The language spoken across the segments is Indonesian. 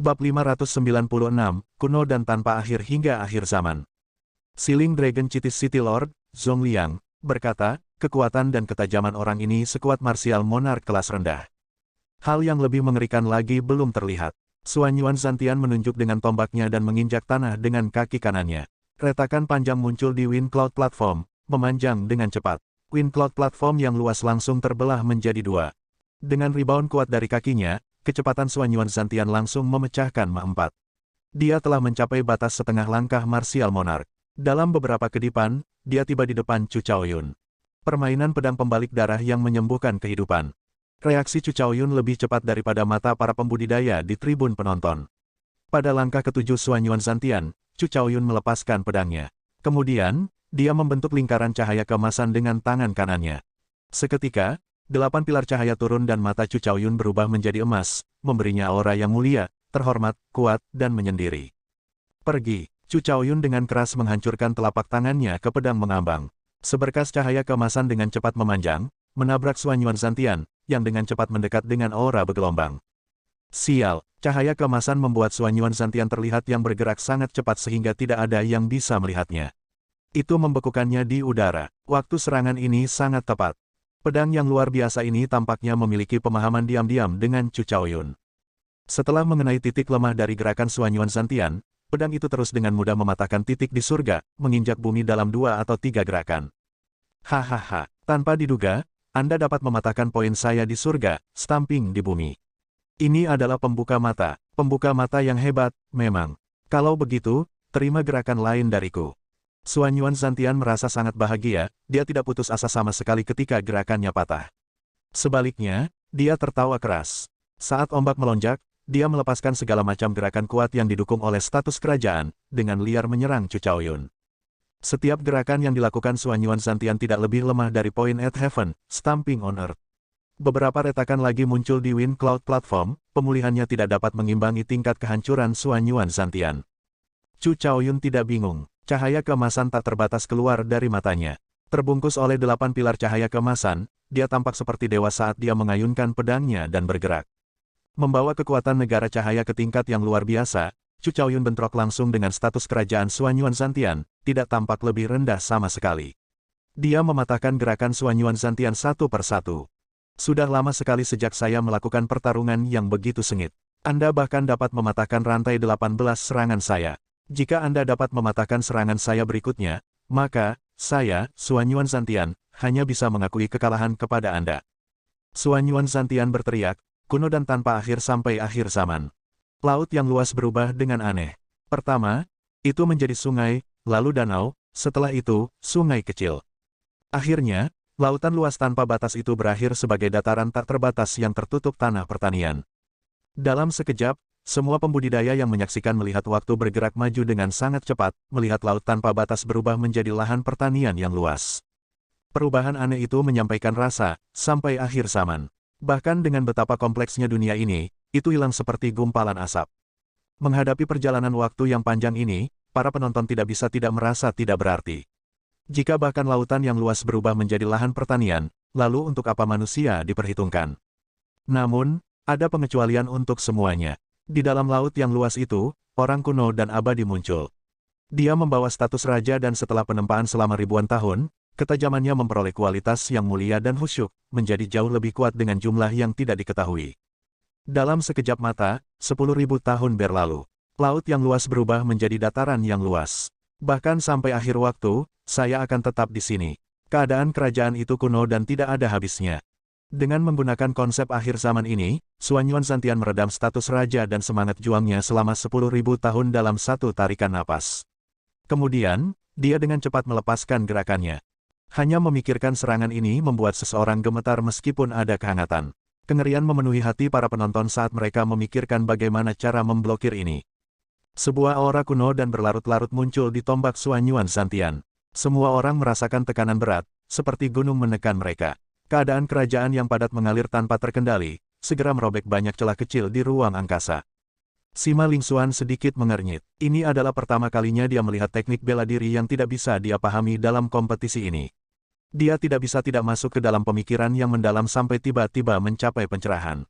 Bab 596, Kuno dan Tanpa Akhir Hingga Akhir Zaman. Siling Dragon Cities City Lord, Zongliang, berkata, kekuatan dan ketajaman orang ini sekuat martial monark kelas rendah. Hal yang lebih mengerikan lagi belum terlihat. Xuanyuan Zantian menunjuk dengan tombaknya dan menginjak tanah dengan kaki kanannya. Retakan panjang muncul di Wind Cloud Platform, memanjang dengan cepat. Wind Cloud Platform yang luas langsung terbelah menjadi dua. Dengan rebound kuat dari kakinya, kecepatan Xuanyuan Zantian langsung memecahkan Ma-4. Dia telah mencapai batas setengah langkah martial monark. Dalam beberapa kedipan, dia tiba di depan Chu Chaoyun. Permainan pedang pembalik darah yang menyembuhkan kehidupan. Reaksi Chu Chaoyun lebih cepat daripada mata para pembudidaya di tribun penonton. Pada langkah ketujuh Xuanyuan Zantian, Chu Chaoyun melepaskan pedangnya. Kemudian, dia membentuk lingkaran cahaya keemasan dengan tangan kanannya. Seketika, 8 pilar cahaya turun dan mata Chu Chaoyun berubah menjadi emas, memberinya aura yang mulia, terhormat, kuat, dan menyendiri. Pergi, Chu Chaoyun dengan keras menghancurkan telapak tangannya ke pedang mengambang. Seberkas cahaya keemasan dengan cepat memanjang, menabrak Xuanyuan Zantian, yang dengan cepat mendekat dengan aura bergelombang. Sial, cahaya keemasan membuat Xuanyuan Zantian terlihat yang bergerak sangat cepat sehingga tidak ada yang bisa melihatnya. Itu membekukannya di udara. Waktu serangan ini sangat tepat. Pedang yang luar biasa ini tampaknya memiliki pemahaman diam-diam dengan Chu Chaoyun. Setelah mengenai titik lemah dari gerakan Xuanyuan Zantian, pedang itu terus dengan mudah mematahkan titik di surga, menginjak bumi dalam 2 atau 3 gerakan. Hahaha, tanpa diduga, Anda dapat mematahkan poin saya di surga, stamping di bumi. Ini adalah pembuka mata yang hebat, memang. Kalau begitu, terima gerakan lain dariku. Xuanyuan Zantian merasa sangat bahagia, dia tidak putus asa sama sekali ketika gerakannya patah. Sebaliknya, dia tertawa keras. Saat ombak melonjak, dia melepaskan segala macam gerakan kuat yang didukung oleh status kerajaan, dengan liar menyerang Chu Chaoyun. Setiap gerakan yang dilakukan Xuanyuan Zantian tidak lebih lemah dari Point at Heaven, Stamping on Earth. Beberapa retakan lagi muncul di Wind Cloud Platform, pemulihannya tidak dapat mengimbangi tingkat kehancuran Xuanyuan Zantian. Chu Chaoyun tidak bingung. Cahaya keemasan tak terbatas keluar dari matanya. Terbungkus oleh 8 pilar cahaya keemasan, dia tampak seperti dewa saat dia mengayunkan pedangnya dan bergerak. Membawa kekuatan negara cahaya ke tingkat yang luar biasa, Chu Chaoyun bentrok langsung dengan status kerajaan Xuanyuan Zantian, tidak tampak lebih rendah sama sekali. Dia mematahkan gerakan Xuanyuan Zantian satu persatu. Sudah lama sekali sejak saya melakukan pertarungan yang begitu sengit. Anda bahkan dapat mematahkan rantai 18 serangan saya. Jika Anda dapat mematahkan serangan saya berikutnya, maka, saya, Xuanyuan Zantian, hanya bisa mengakui kekalahan kepada Anda. Xuanyuan Zantian berteriak, kuno dan tanpa akhir sampai akhir zaman. Laut yang luas berubah dengan aneh. Pertama, itu menjadi sungai, lalu danau, setelah itu, sungai kecil. Akhirnya, lautan luas tanpa batas itu berakhir sebagai dataran tak terbatas yang tertutup tanah pertanian. Dalam sekejap, semua pembudidaya yang menyaksikan melihat waktu bergerak maju dengan sangat cepat, melihat laut tanpa batas berubah menjadi lahan pertanian yang luas. Perubahan aneh itu menyampaikan rasa, sampai akhir zaman. Bahkan dengan betapa kompleksnya dunia ini, itu hilang seperti gumpalan asap. Menghadapi perjalanan waktu yang panjang ini, para penonton tidak bisa tidak merasa tidak berarti. Jika bahkan lautan yang luas berubah menjadi lahan pertanian, lalu untuk apa manusia diperhitungkan? Namun, ada pengecualian untuk semuanya. Di dalam laut yang luas itu, orang kuno dan abadi muncul. Dia membawa status raja dan setelah penempaan selama ribuan tahun, ketajamannya memperoleh kualitas yang mulia dan khusyuk, menjadi jauh lebih kuat dengan jumlah yang tidak diketahui. Dalam sekejap mata, 10.000 tahun berlalu. Laut yang luas berubah menjadi dataran yang luas. Bahkan sampai akhir waktu, saya akan tetap di sini. Keadaan kerajaan itu kuno dan tidak ada habisnya. Dengan menggunakan konsep akhir zaman ini, Xuanyuan Zantian meredam status raja dan semangat juangnya selama 10.000 tahun dalam satu tarikan napas. Kemudian, dia dengan cepat melepaskan gerakannya. Hanya memikirkan serangan ini membuat seseorang gemetar meskipun ada kehangatan. Kengerian memenuhi hati para penonton saat mereka memikirkan bagaimana cara memblokir ini. Sebuah aura kuno dan berlarut-larut muncul di tombak Xuanyuan Zantian. Semua orang merasakan tekanan berat, seperti gunung menekan mereka. Keadaan kerajaan yang padat mengalir tanpa terkendali, segera merobek banyak celah kecil di ruang angkasa. Sima Lingxuan sedikit mengernyit. Ini adalah pertama kalinya dia melihat teknik bela diri yang tidak bisa dia pahami dalam kompetisi ini. Dia tidak bisa tidak masuk ke dalam pemikiran yang mendalam sampai tiba-tiba mencapai pencerahan.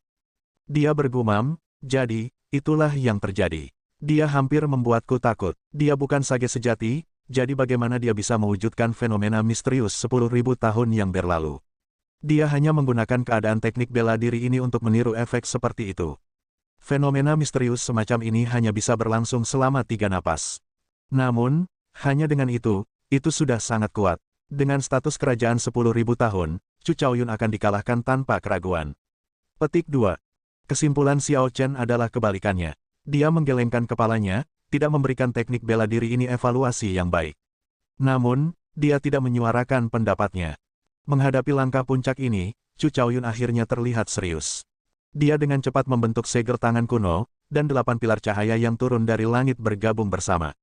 Dia bergumam, Jadi, itulah yang terjadi. Dia hampir membuatku takut. Dia bukan sage sejati, jadi bagaimana dia bisa mewujudkan fenomena misterius 10.000 tahun yang berlalu? Dia hanya menggunakan keadaan teknik bela diri ini untuk meniru efek seperti itu. Fenomena misterius semacam ini hanya bisa berlangsung selama 3 napas. Namun, hanya dengan itu sudah sangat kuat. Dengan status kerajaan 10.000 tahun, Chu Chaoyun akan dikalahkan tanpa keraguan. Petik 2. Kesimpulan Xiao Chen adalah kebalikannya. Dia menggelengkan kepalanya, tidak memberikan teknik bela diri ini evaluasi yang baik. Namun, dia tidak menyuarakan pendapatnya. Menghadapi langkah puncak ini, Chu Chaoyun akhirnya terlihat serius. Dia dengan cepat membentuk segel tangan kuno, dan 8 pilar cahaya yang turun dari langit bergabung bersama.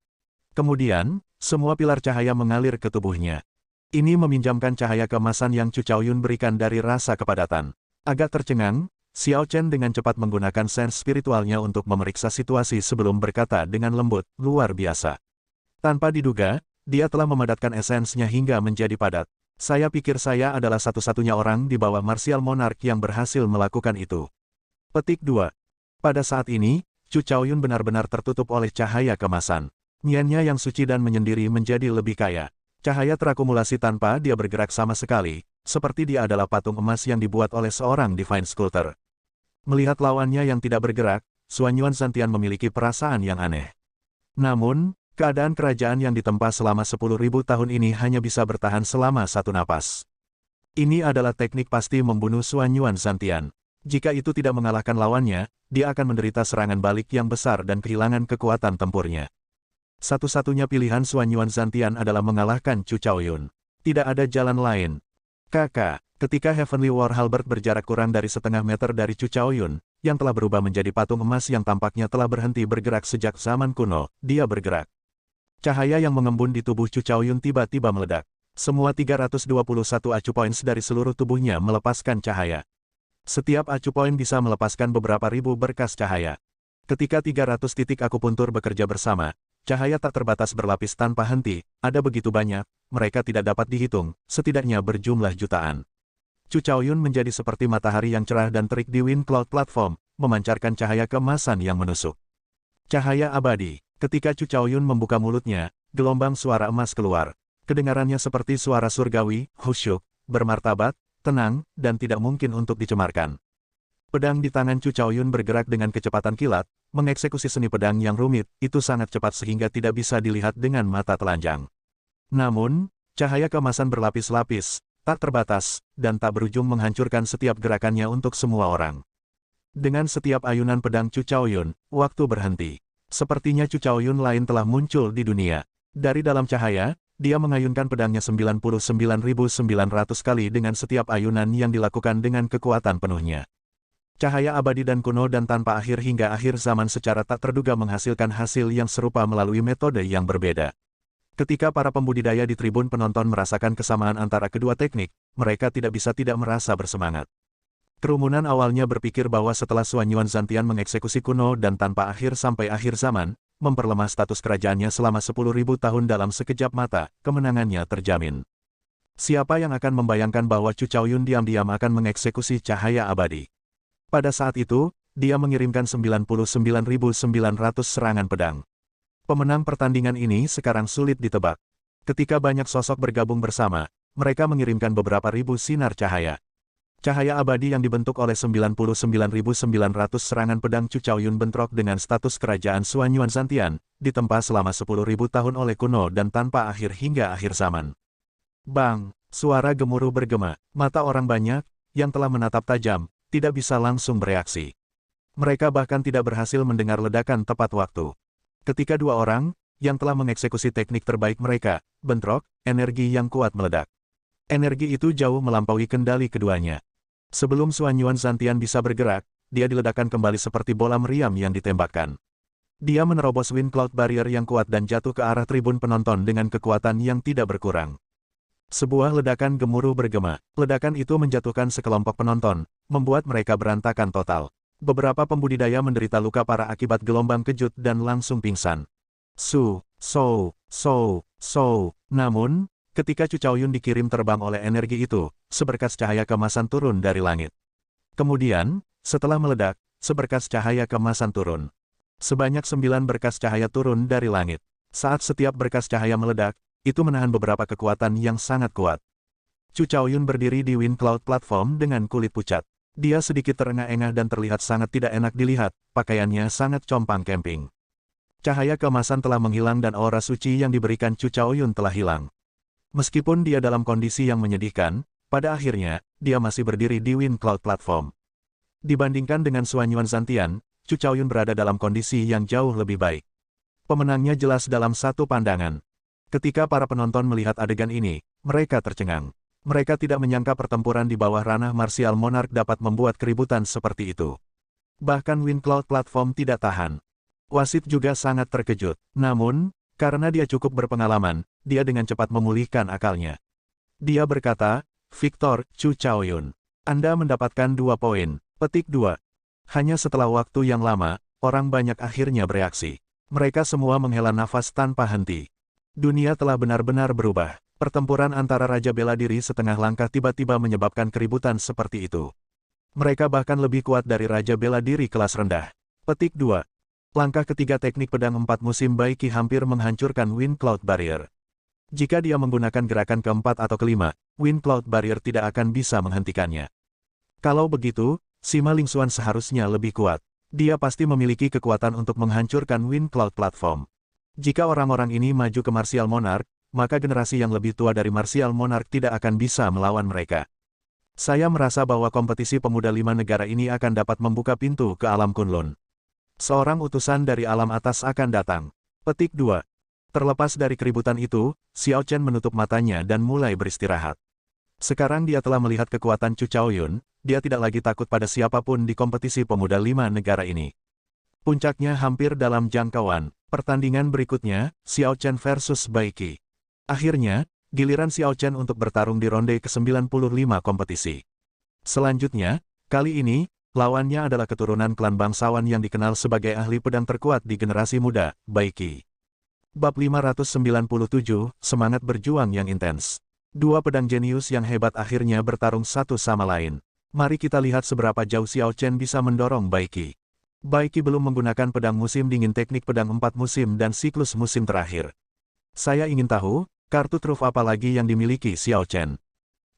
Kemudian, semua pilar cahaya mengalir ke tubuhnya. Ini meminjamkan cahaya keemasan yang Chu Chaoyun berikan dari rasa kepadatan. Agak tercengang, Xiao Chen dengan cepat menggunakan sense spiritualnya untuk memeriksa situasi sebelum berkata dengan lembut, luar biasa. Tanpa diduga, dia telah memadatkan esensnya hingga menjadi padat. Saya pikir saya adalah satu-satunya orang di bawah Martial Monarch yang berhasil melakukan itu. Petik 2. Pada saat ini, Chu Chaoyun benar-benar tertutup oleh cahaya kemasan. Niannya yang suci dan menyendiri menjadi lebih kaya. Cahaya terakumulasi tanpa dia bergerak sama sekali, seperti dia adalah patung emas yang dibuat oleh seorang divine sculptor. Melihat lawannya yang tidak bergerak, Xuanyuan Zantian memiliki perasaan yang aneh. Namun, keadaan kerajaan yang ditempa selama 10.000 tahun ini hanya bisa bertahan selama 1 napas. Ini adalah teknik pasti membunuh Xuanyuan Zantian. Jika itu tidak mengalahkan lawannya, dia akan menderita serangan balik yang besar dan kehilangan kekuatan tempurnya. Satu-satunya pilihan Xuanyuan Zantian adalah mengalahkan Chu Chaoyun. Tidak ada jalan lain. Kakak, ketika Heavenly War Halberd berjarak kurang dari setengah meter dari Chu Chaoyun, yang telah berubah menjadi patung emas yang tampaknya telah berhenti bergerak sejak zaman kuno, dia bergerak. Cahaya yang mengembun di tubuh Chu Chaoyun tiba-tiba meledak. Semua 321 acu points dari seluruh tubuhnya melepaskan cahaya. Setiap acu poin bisa melepaskan beberapa ribu berkas cahaya. Ketika 300 titik akupuntur bekerja bersama, cahaya tak terbatas berlapis tanpa henti, ada begitu banyak, mereka tidak dapat dihitung, setidaknya berjumlah jutaan. Chu Chaoyun menjadi seperti matahari yang cerah dan terik di Wind Cloud Platform, memancarkan cahaya keemasan yang menusuk. Cahaya abadi. Ketika Chu Chaoyun membuka mulutnya, gelombang suara emas keluar. Kedengarannya seperti suara surgawi, khusyuk, bermartabat, tenang, dan tidak mungkin untuk dicemarkan. Pedang di tangan Chu Chaoyun bergerak dengan kecepatan kilat, mengeksekusi seni pedang yang rumit, itu sangat cepat sehingga tidak bisa dilihat dengan mata telanjang. Namun, cahaya keemasan berlapis-lapis, tak terbatas, dan tak berujung menghancurkan setiap gerakannya untuk semua orang. Dengan setiap ayunan pedang Chu Chaoyun, waktu berhenti. Sepertinya Chu Chaoyun lain telah muncul di dunia. Dari dalam cahaya, dia mengayunkan pedangnya 99.900 kali dengan setiap ayunan yang dilakukan dengan kekuatan penuhnya. Cahaya abadi dan kuno dan tanpa akhir hingga akhir zaman secara tak terduga menghasilkan hasil yang serupa melalui metode yang berbeda. Ketika para pembudidaya di tribun penonton merasakan kesamaan antara kedua teknik, mereka tidak bisa tidak merasa bersemangat. Kerumunan awalnya berpikir bahwa setelah Xuanyuan Zantian mengeksekusi kuno dan tanpa akhir sampai akhir zaman, memperlemah status kerajaannya selama 10.000 tahun dalam sekejap mata, kemenangannya terjamin. Siapa yang akan membayangkan bahwa Chu Chaoyun diam-diam akan mengeksekusi cahaya abadi? Pada saat itu, dia mengirimkan 99.900 serangan pedang. Pemenang pertandingan ini sekarang sulit ditebak. Ketika banyak sosok bergabung bersama, mereka mengirimkan beberapa ribu sinar cahaya. Cahaya abadi yang dibentuk oleh 99.900 serangan pedang Chu Chaoyun bentrok dengan status kerajaan Xuanyuan Zantian, ditempa selama 10.000 tahun oleh kuno dan tanpa akhir hingga akhir zaman. Bang! Suara gemuruh bergema, mata orang banyak, yang telah menatap tajam, tidak bisa langsung bereaksi. Mereka bahkan tidak berhasil mendengar ledakan tepat waktu. Ketika dua orang, yang telah mengeksekusi teknik terbaik mereka, bentrok, energi yang kuat meledak. Energi itu jauh melampaui kendali keduanya. Sebelum Xuanyuan Zantian bisa bergerak, dia diledakkan kembali seperti bola meriam yang ditembakkan. Dia menerobos Wind Cloud Barrier yang kuat dan jatuh ke arah tribun penonton dengan kekuatan yang tidak berkurang. Sebuah ledakan gemuruh bergema. Ledakan itu menjatuhkan sekelompok penonton, membuat mereka berantakan total. Beberapa pembudidaya menderita luka parah akibat gelombang kejut dan langsung pingsan. Namun, ketika Chu Chaoyun dikirim terbang oleh energi itu, seberkas cahaya keemasan turun dari langit. Kemudian, setelah meledak, seberkas cahaya keemasan turun. Sebanyak 9 berkas cahaya turun dari langit. Saat setiap berkas cahaya meledak, itu menahan beberapa kekuatan yang sangat kuat. Chu Chaoyun berdiri di Wind Cloud Platform dengan kulit pucat. Dia sedikit terengah-engah dan terlihat sangat tidak enak dilihat, pakaiannya sangat compang camping. Cahaya keemasan telah menghilang dan aura suci yang diberikan Chu Chaoyun telah hilang. Meskipun dia dalam kondisi yang menyedihkan, pada akhirnya, dia masih berdiri di Wind Cloud Platform. Dibandingkan dengan Xuan Yuan Zantian, Chu Chaoyun berada dalam kondisi yang jauh lebih baik. Pemenangnya jelas dalam satu pandangan. Ketika para penonton melihat adegan ini, mereka tercengang. Mereka tidak menyangka pertempuran di bawah ranah martial monarch dapat membuat keributan seperti itu. Bahkan Wind Cloud Platform tidak tahan. Wasit juga sangat terkejut. Namun, karena dia cukup berpengalaman, dia dengan cepat memulihkan akalnya. Dia berkata, "Victor, Chu Chaoyun, Anda mendapatkan 2 poin. Petik 2. Hanya setelah waktu yang lama, orang banyak akhirnya bereaksi. Mereka semua menghela nafas tanpa henti. Dunia telah benar-benar berubah. Pertempuran antara Raja Bela Diri setengah langkah tiba-tiba menyebabkan keributan seperti itu. Mereka bahkan lebih kuat dari Raja Bela Diri kelas rendah." Petik 2. Langkah ketiga teknik pedang 4 musim Baiki hampir menghancurkan Wind Cloud Barrier. Jika dia menggunakan gerakan keempat atau kelima, Wind Cloud Barrier tidak akan bisa menghentikannya. Kalau begitu, Sima Lingxuan seharusnya lebih kuat. Dia pasti memiliki kekuatan untuk menghancurkan Wind Cloud Platform. Jika orang-orang ini maju ke Martial Monarch, maka generasi yang lebih tua dari Martial Monarch tidak akan bisa melawan mereka. Saya merasa bahwa kompetisi pemuda 5 negara ini akan dapat membuka pintu ke alam Kunlun. Seorang utusan dari alam atas akan datang. Petik 2. Terlepas dari keributan itu, Xiao Chen menutup matanya dan mulai beristirahat. Sekarang dia telah melihat kekuatan Chu Chaoyun, dia tidak lagi takut pada siapapun di kompetisi pemuda 5 negara ini. Puncaknya hampir dalam jangkauan. Pertandingan berikutnya, Xiao Chen versus Baiki. Akhirnya, giliran Xiao Chen untuk bertarung di ronde ke-95 kompetisi. Selanjutnya, kali ini, lawannya adalah keturunan klan bangsawan yang dikenal sebagai ahli pedang terkuat di generasi muda, Baiki. Bab 597, Semangat Berjuang yang Intens. 2 pedang jenius yang hebat akhirnya bertarung satu sama lain. Mari kita lihat seberapa jauh Xiao Chen bisa mendorong Baiki. Baiki belum menggunakan pedang musim dingin teknik pedang 4 musim dan siklus musim terakhir. Saya ingin tahu, kartu truf apa lagi yang dimiliki Xiao Chen?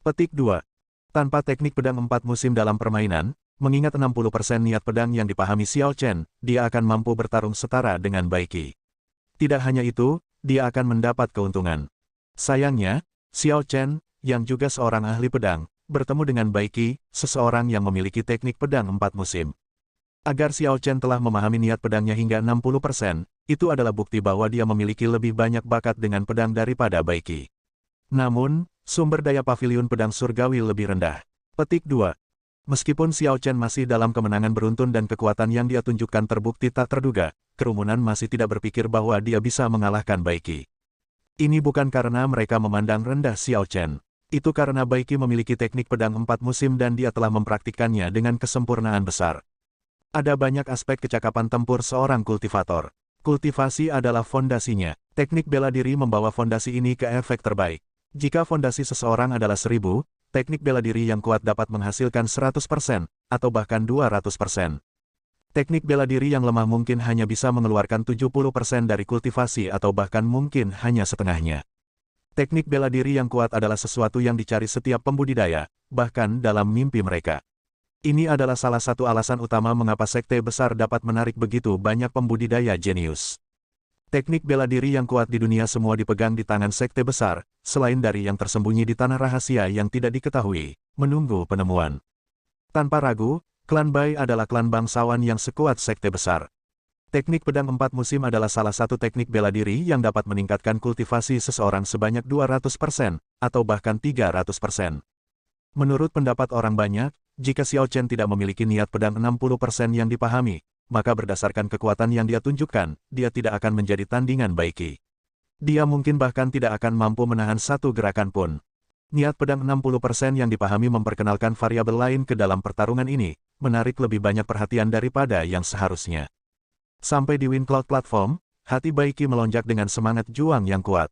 Petik 2. Tanpa teknik pedang 4 musim dalam permainan, mengingat 60% niat pedang yang dipahami Xiao Chen, dia akan mampu bertarung setara dengan Baiki. Tidak hanya itu, dia akan mendapat keuntungan. Sayangnya, Xiao Chen, yang juga seorang ahli pedang, bertemu dengan Baiki, seseorang yang memiliki teknik pedang 4 musim. Agar Xiao Chen telah memahami niat pedangnya hingga 60%, itu adalah bukti bahwa dia memiliki lebih banyak bakat dengan pedang daripada Baiki. Namun, sumber daya pavilion pedang surgawi lebih rendah. Petik 2. Meskipun Xiao Chen masih dalam kemenangan beruntun dan kekuatan yang dia tunjukkan terbukti tak terduga, kerumunan masih tidak berpikir bahwa dia bisa mengalahkan Baiki. Ini bukan karena mereka memandang rendah Xiao Chen. Itu karena Baiki memiliki teknik pedang 4 musim dan dia telah mempraktikkannya dengan kesempurnaan besar. Ada banyak aspek kecakapan tempur seorang kultivator. Kultivasi adalah fondasinya. Teknik bela diri membawa fondasi ini ke efek terbaik. Jika fondasi seseorang adalah 1000, teknik bela diri yang kuat dapat menghasilkan 100%, atau bahkan 200%. Teknik bela diri yang lemah mungkin hanya bisa mengeluarkan 70% dari kultivasi atau bahkan mungkin hanya setengahnya. Teknik bela diri yang kuat adalah sesuatu yang dicari setiap pembudidaya, bahkan dalam mimpi mereka. Ini adalah salah satu alasan utama mengapa sekte besar dapat menarik begitu banyak pembudidaya jenius. Teknik bela diri yang kuat di dunia semua dipegang di tangan sekte besar, selain dari yang tersembunyi di tanah rahasia yang tidak diketahui, menunggu penemuan. Tanpa ragu, klan Bai adalah klan bangsawan yang sekuat sekte besar. Teknik pedang 4 musim adalah salah satu teknik bela diri yang dapat meningkatkan kultivasi seseorang sebanyak 200%, atau bahkan 300%. Menurut pendapat orang banyak, jika Xiao Chen tidak memiliki niat pedang 60% yang dipahami, maka berdasarkan kekuatan yang dia tunjukkan, dia tidak akan menjadi tandingan Baiki. Dia mungkin bahkan tidak akan mampu menahan satu gerakan pun. Niat pedang 60% yang dipahami memperkenalkan variabel lain ke dalam pertarungan ini, menarik lebih banyak perhatian daripada yang seharusnya. Sampai di Wind Cloud Platform, hati Baiki melonjak dengan semangat juang yang kuat.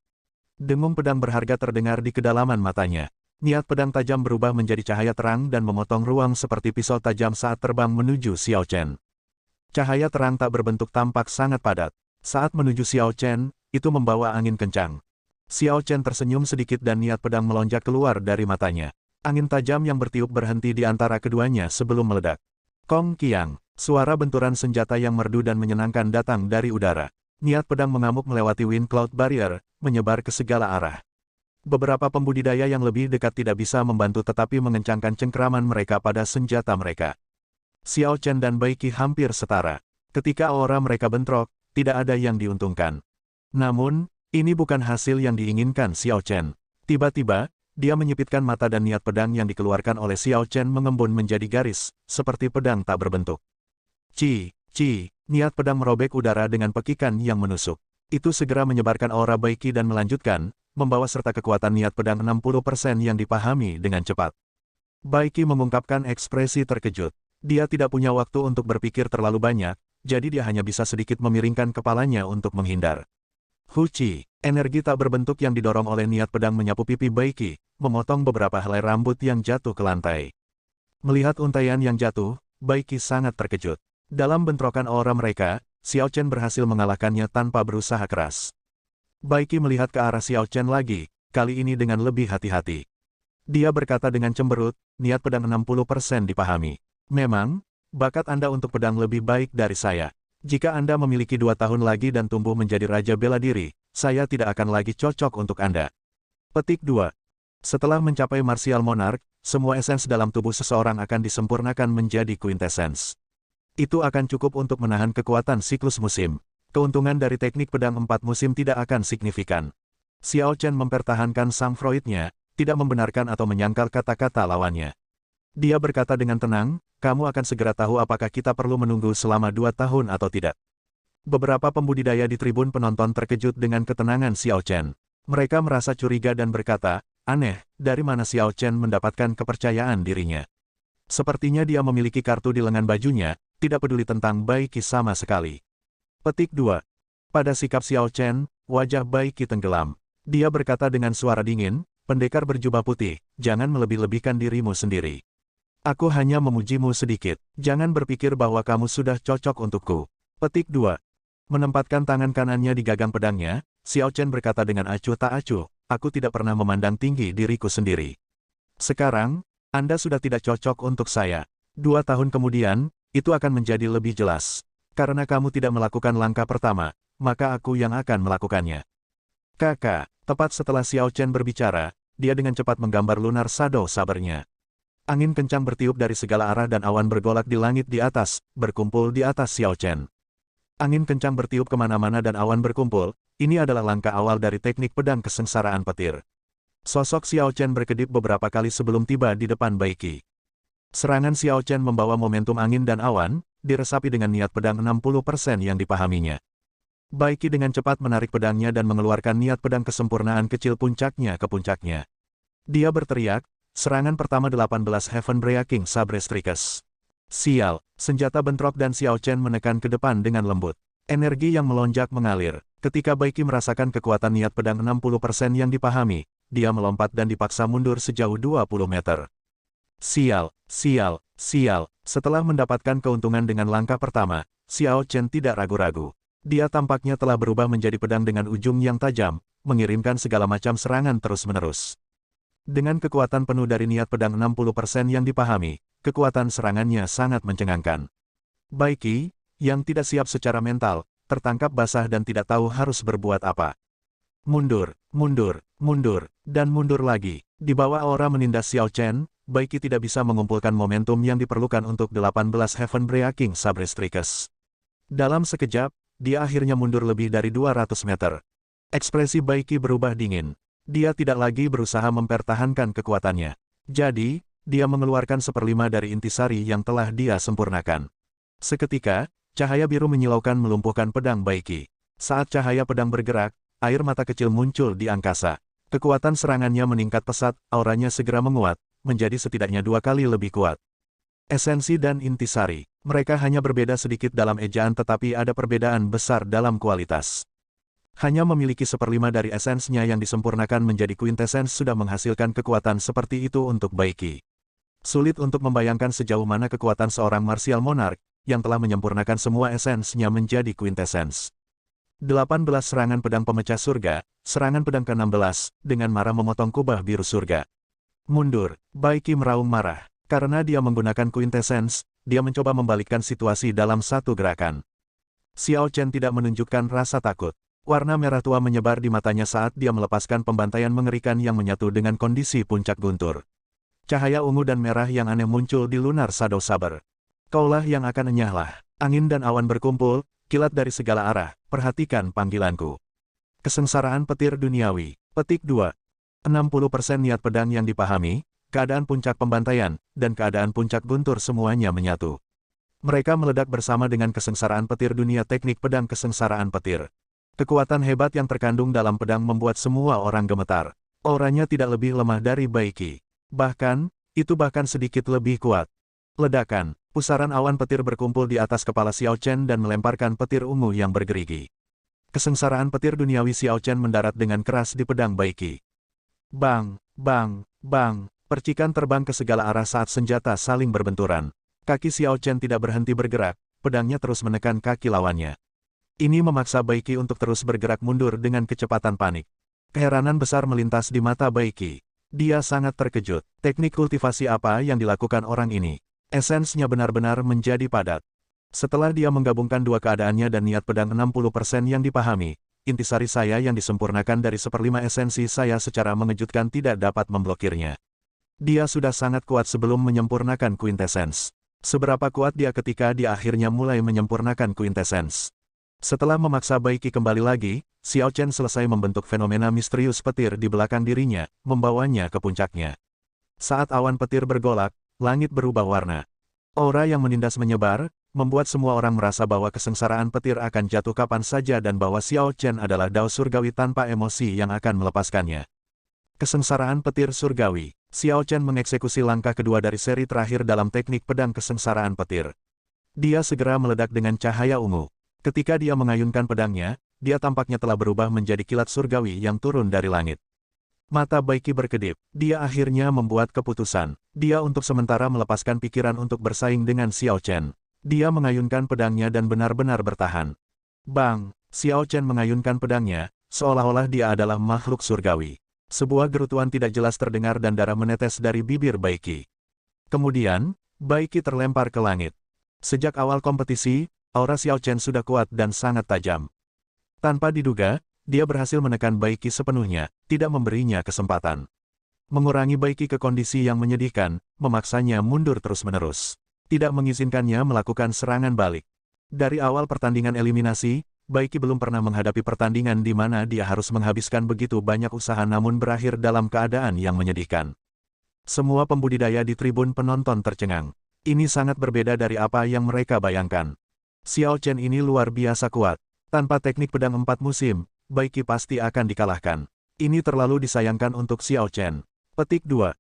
Dengung pedang berharga terdengar di kedalaman matanya. Niat pedang tajam berubah menjadi cahaya terang dan memotong ruang seperti pisau tajam saat terbang menuju Xiao Chen. Cahaya terang tak berbentuk tampak sangat padat. Saat menuju Xiao Chen, itu membawa angin kencang. Xiao Chen tersenyum sedikit dan niat pedang melonjak keluar dari matanya. Angin tajam yang bertiup berhenti di antara keduanya sebelum meledak. Kong Qiang, suara benturan senjata yang merdu dan menyenangkan datang dari udara. Niat pedang mengamuk melewati Wind Cloud Barrier, menyebar ke segala arah. Beberapa pembudidaya yang lebih dekat tidak bisa membantu tetapi mengencangkan cengkeraman mereka pada senjata mereka. Xiao Chen dan Bai Qi hampir setara. Ketika aura mereka bentrok, tidak ada yang diuntungkan. Namun, ini bukan hasil yang diinginkan Xiao Chen. Tiba-tiba, dia menyipitkan mata dan niat pedang yang dikeluarkan oleh Xiao Chen mengembun menjadi garis, seperti pedang tak berbentuk. Ci, niat pedang merobek udara dengan pekikan yang menusuk. Itu segera menyebarkan aura Bai Qi dan melanjutkan, membawa serta kekuatan niat pedang 60% yang dipahami dengan cepat. Bai Qi mengungkapkan ekspresi terkejut. Dia tidak punya waktu untuk berpikir terlalu banyak, jadi dia hanya bisa sedikit memiringkan kepalanya untuk menghindar. Huci, energi tak berbentuk yang didorong oleh niat pedang menyapu pipi Bai Qi, memotong beberapa helai rambut yang jatuh ke lantai. Melihat untaian yang jatuh, Bai Qi sangat terkejut. Dalam bentrokan aura mereka, Xiao Chen berhasil mengalahkannya tanpa berusaha keras. Bai Qi melihat ke arah Xiao Chen lagi, kali ini dengan lebih hati-hati. Dia berkata dengan cemberut, niat pedang 60% dipahami. Memang, bakat Anda untuk pedang lebih baik dari saya. Jika Anda memiliki 2 tahun lagi dan tumbuh menjadi raja bela diri, saya tidak akan lagi cocok untuk Anda. Petik 2. Setelah mencapai Martial Monarch, semua esens dalam tubuh seseorang akan disempurnakan menjadi quintessence. Itu akan cukup untuk menahan kekuatan siklus musim. Keuntungan dari teknik pedang 4 musim tidak akan signifikan. Xiao Chen mempertahankan sang Freud-nya, tidak membenarkan atau menyangkal kata-kata lawannya. Dia berkata dengan tenang, kamu akan segera tahu apakah kita perlu menunggu selama 2 tahun atau tidak. Beberapa pembudidaya di tribun penonton terkejut dengan ketenangan Xiao Chen. Mereka merasa curiga dan berkata, aneh, dari mana Xiao Chen mendapatkan kepercayaan dirinya. Sepertinya dia memiliki kartu di lengan bajunya, tidak peduli tentang Bai Qi sama sekali. Petik 2. Pada sikap Xiao Chen, wajah Bai Qi tenggelam. Dia berkata dengan suara dingin, pendekar berjubah putih, jangan melebih-lebihkan dirimu sendiri. Aku hanya memujimu sedikit, jangan berpikir bahwa kamu sudah cocok untukku. Petik 2. Menempatkan tangan kanannya di gagang pedangnya, Xiao Chen berkata dengan acuh tak acuh, aku tidak pernah memandang tinggi diriku sendiri. Sekarang, Anda sudah tidak cocok untuk saya. 2 tahun kemudian, itu akan menjadi lebih jelas. Karena kamu tidak melakukan langkah pertama, maka aku yang akan melakukannya. Kakak, tepat setelah Xiao Chen berbicara, dia dengan cepat menggambar lunar shadow sabernya. Angin kencang bertiup dari segala arah dan awan bergolak di langit di atas, berkumpul di atas Xiao Chen. Angin kencang bertiup kemana-mana dan awan berkumpul, ini adalah langkah awal dari teknik pedang kesengsaraan petir. Sosok Xiao Chen berkedip beberapa kali sebelum tiba di depan Bai Qi. Serangan Xiao Chen membawa momentum angin dan awan, diresapi dengan niat pedang 60% yang dipahaminya. Bai Qi dengan cepat menarik pedangnya dan mengeluarkan niat pedang kesempurnaan kecil puncaknya ke puncaknya. Dia berteriak, serangan pertama 18 Heaven Breaking Sabre Strikes. Sial, senjata bentrok dan Xiao Chen menekan ke depan dengan lembut. Energi yang melonjak mengalir. Ketika Bai Qi merasakan kekuatan niat pedang 60% yang dipahami, dia melompat dan dipaksa mundur sejauh 20 meter. Sial. Setelah mendapatkan keuntungan dengan langkah pertama, Xiao Chen tidak ragu-ragu. Dia tampaknya telah berubah menjadi pedang dengan ujung yang tajam, mengirimkan segala macam serangan terus-menerus. Dengan kekuatan penuh dari niat pedang 60% yang dipahami, kekuatan serangannya sangat mencengangkan. Bai Qi, yang tidak siap secara mental, tertangkap basah dan tidak tahu harus berbuat apa. Mundur, dan mundur lagi. Di bawah aura menindas Xiao Chen, Bai Qi tidak bisa mengumpulkan momentum yang diperlukan untuk 18 Heaven Breaking Sabre Strikes. Dalam sekejap, dia akhirnya mundur lebih dari 200 meter. Ekspresi Bai Qi berubah dingin. Dia tidak lagi berusaha mempertahankan kekuatannya. Jadi, dia mengeluarkan 1/5 dari intisari yang telah dia sempurnakan. Seketika, cahaya biru menyilaukan melumpuhkan pedang Bai Qi. Saat cahaya pedang bergerak, air mata kecil muncul di angkasa. Kekuatan serangannya meningkat pesat, auranya segera menguat, menjadi setidaknya 2 kali lebih kuat. Esensi dan intisari, mereka hanya berbeda sedikit dalam ejaan tetapi ada perbedaan besar dalam kualitas. Hanya memiliki seperlima dari esensnya yang disempurnakan menjadi quintessence sudah menghasilkan kekuatan seperti itu untuk Baiki. Sulit untuk membayangkan sejauh mana kekuatan seorang martial monarch, yang telah menyempurnakan semua esensnya menjadi quintessence. 18 serangan pedang pemecah surga, serangan pedang ke-16, dengan marah memotong kubah biru surga. Mundur, Baiki meraung marah. Karena dia menggunakan quintessence, dia mencoba membalikkan situasi dalam satu gerakan. Xiao Chen tidak menunjukkan rasa takut. Warna merah tua menyebar di matanya saat dia melepaskan pembantaian mengerikan yang menyatu dengan kondisi puncak guntur. Cahaya ungu dan merah yang aneh muncul di Lunar Shadow Saber. Kaulah yang akan enyahlah. Angin dan awan berkumpul, kilat dari segala arah, perhatikan panggilanku. Kesengsaraan petir duniawi. Petik 2. 60% niat pedang yang dipahami, keadaan puncak pembantaian, dan keadaan puncak guntur semuanya menyatu. Mereka meledak bersama dengan kesengsaraan petir dunia teknik pedang kesengsaraan petir. Kekuatan hebat yang terkandung dalam pedang membuat semua orang gemetar. Auranya tidak lebih lemah dari Baiki. Bahkan, itu bahkan sedikit lebih kuat. Ledakan, pusaran awan petir berkumpul di atas kepala Xiao Chen dan melemparkan petir ungu yang bergerigi. Kesengsaraan petir duniawi Xiao Chen mendarat dengan keras di pedang Baiki. Bang, bang, bang, percikan terbang ke segala arah saat senjata saling berbenturan. Kaki Xiao Chen tidak berhenti bergerak, pedangnya terus menekan kaki lawannya. Ini memaksa Baiki untuk terus bergerak mundur dengan kecepatan panik. Keheranan besar melintas di mata Baiki. Dia sangat terkejut. Teknik kultivasi apa yang dilakukan orang ini? Esensnya benar-benar menjadi padat. Setelah dia menggabungkan dua keadaannya dan niat pedang 60% yang dipahami, intisari saya yang disempurnakan dari seperlima esensi saya secara mengejutkan tidak dapat memblokirnya. Dia sudah sangat kuat sebelum menyempurnakan quintessence. Seberapa kuat dia ketika dia akhirnya mulai menyempurnakan quintessence? Setelah memaksa Baiki kembali lagi, Xiao Chen selesai membentuk fenomena misterius petir di belakang dirinya, membawanya ke puncaknya. Saat awan petir bergolak, langit berubah warna. Aura yang menindas menyebar, membuat semua orang merasa bahwa kesengsaraan petir akan jatuh kapan saja dan bahwa Xiao Chen adalah dao surgawi tanpa emosi yang akan melepaskannya. Kesengsaraan petir surgawi. Xiao Chen mengeksekusi langkah kedua dari seri terakhir dalam teknik pedang kesengsaraan petir. Dia segera meledak dengan cahaya ungu. Ketika dia mengayunkan pedangnya, dia tampaknya telah berubah menjadi kilat surgawi yang turun dari langit. Mata Baiki berkedip, dia akhirnya membuat keputusan. Dia untuk sementara melepaskan pikiran untuk bersaing dengan Xiao Chen. Dia mengayunkan pedangnya dan benar-benar bertahan. Bang! Xiao Chen mengayunkan pedangnya, seolah-olah dia adalah makhluk surgawi. Sebuah gerutuan tidak jelas terdengar dan darah menetes dari bibir Baiki. Kemudian, Baiki terlempar ke langit. Sejak awal kompetisi, aura Xiao Chen sudah kuat dan sangat tajam. Tanpa diduga, dia berhasil menekan Baiki sepenuhnya, tidak memberinya kesempatan. Mengurangi Baiki ke kondisi yang menyedihkan, memaksanya mundur terus-menerus. Tidak mengizinkannya melakukan serangan balik. Dari awal pertandingan eliminasi, Baiki belum pernah menghadapi pertandingan di mana dia harus menghabiskan begitu banyak usaha namun berakhir dalam keadaan yang menyedihkan. Semua pembudidaya di tribun penonton tercengang. Ini sangat berbeda dari apa yang mereka bayangkan. Xiao Chen ini luar biasa kuat. Tanpa teknik pedang 4 musim, Baiki pasti akan dikalahkan. Ini terlalu disayangkan untuk Xiao Chen. Petik 2.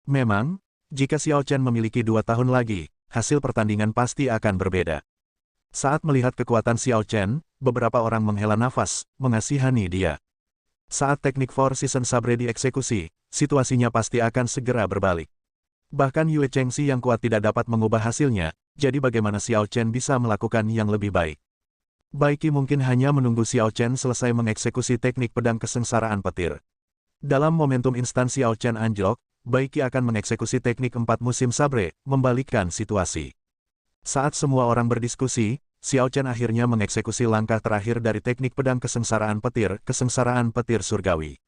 Memang, jika Xiao Chen memiliki 2 tahun lagi, hasil pertandingan pasti akan berbeda. Saat melihat kekuatan Xiao Chen, beberapa orang menghela nafas, mengasihani dia. Saat teknik Four Seasons Sabre dieksekusi, situasinya pasti akan segera berbalik. Bahkan Yue Chengxi yang kuat tidak dapat mengubah hasilnya, jadi bagaimana Xiao Chen bisa melakukan yang lebih baik? Baiki mungkin hanya menunggu Xiao Chen selesai mengeksekusi teknik pedang kesengsaraan petir. Dalam momentum instan Xiao Chen anjlok, Baiki akan mengeksekusi teknik 4 musim sabre, membalikkan situasi. Saat semua orang berdiskusi, Xiao Chen akhirnya mengeksekusi langkah terakhir dari teknik pedang kesengsaraan petir surgawi.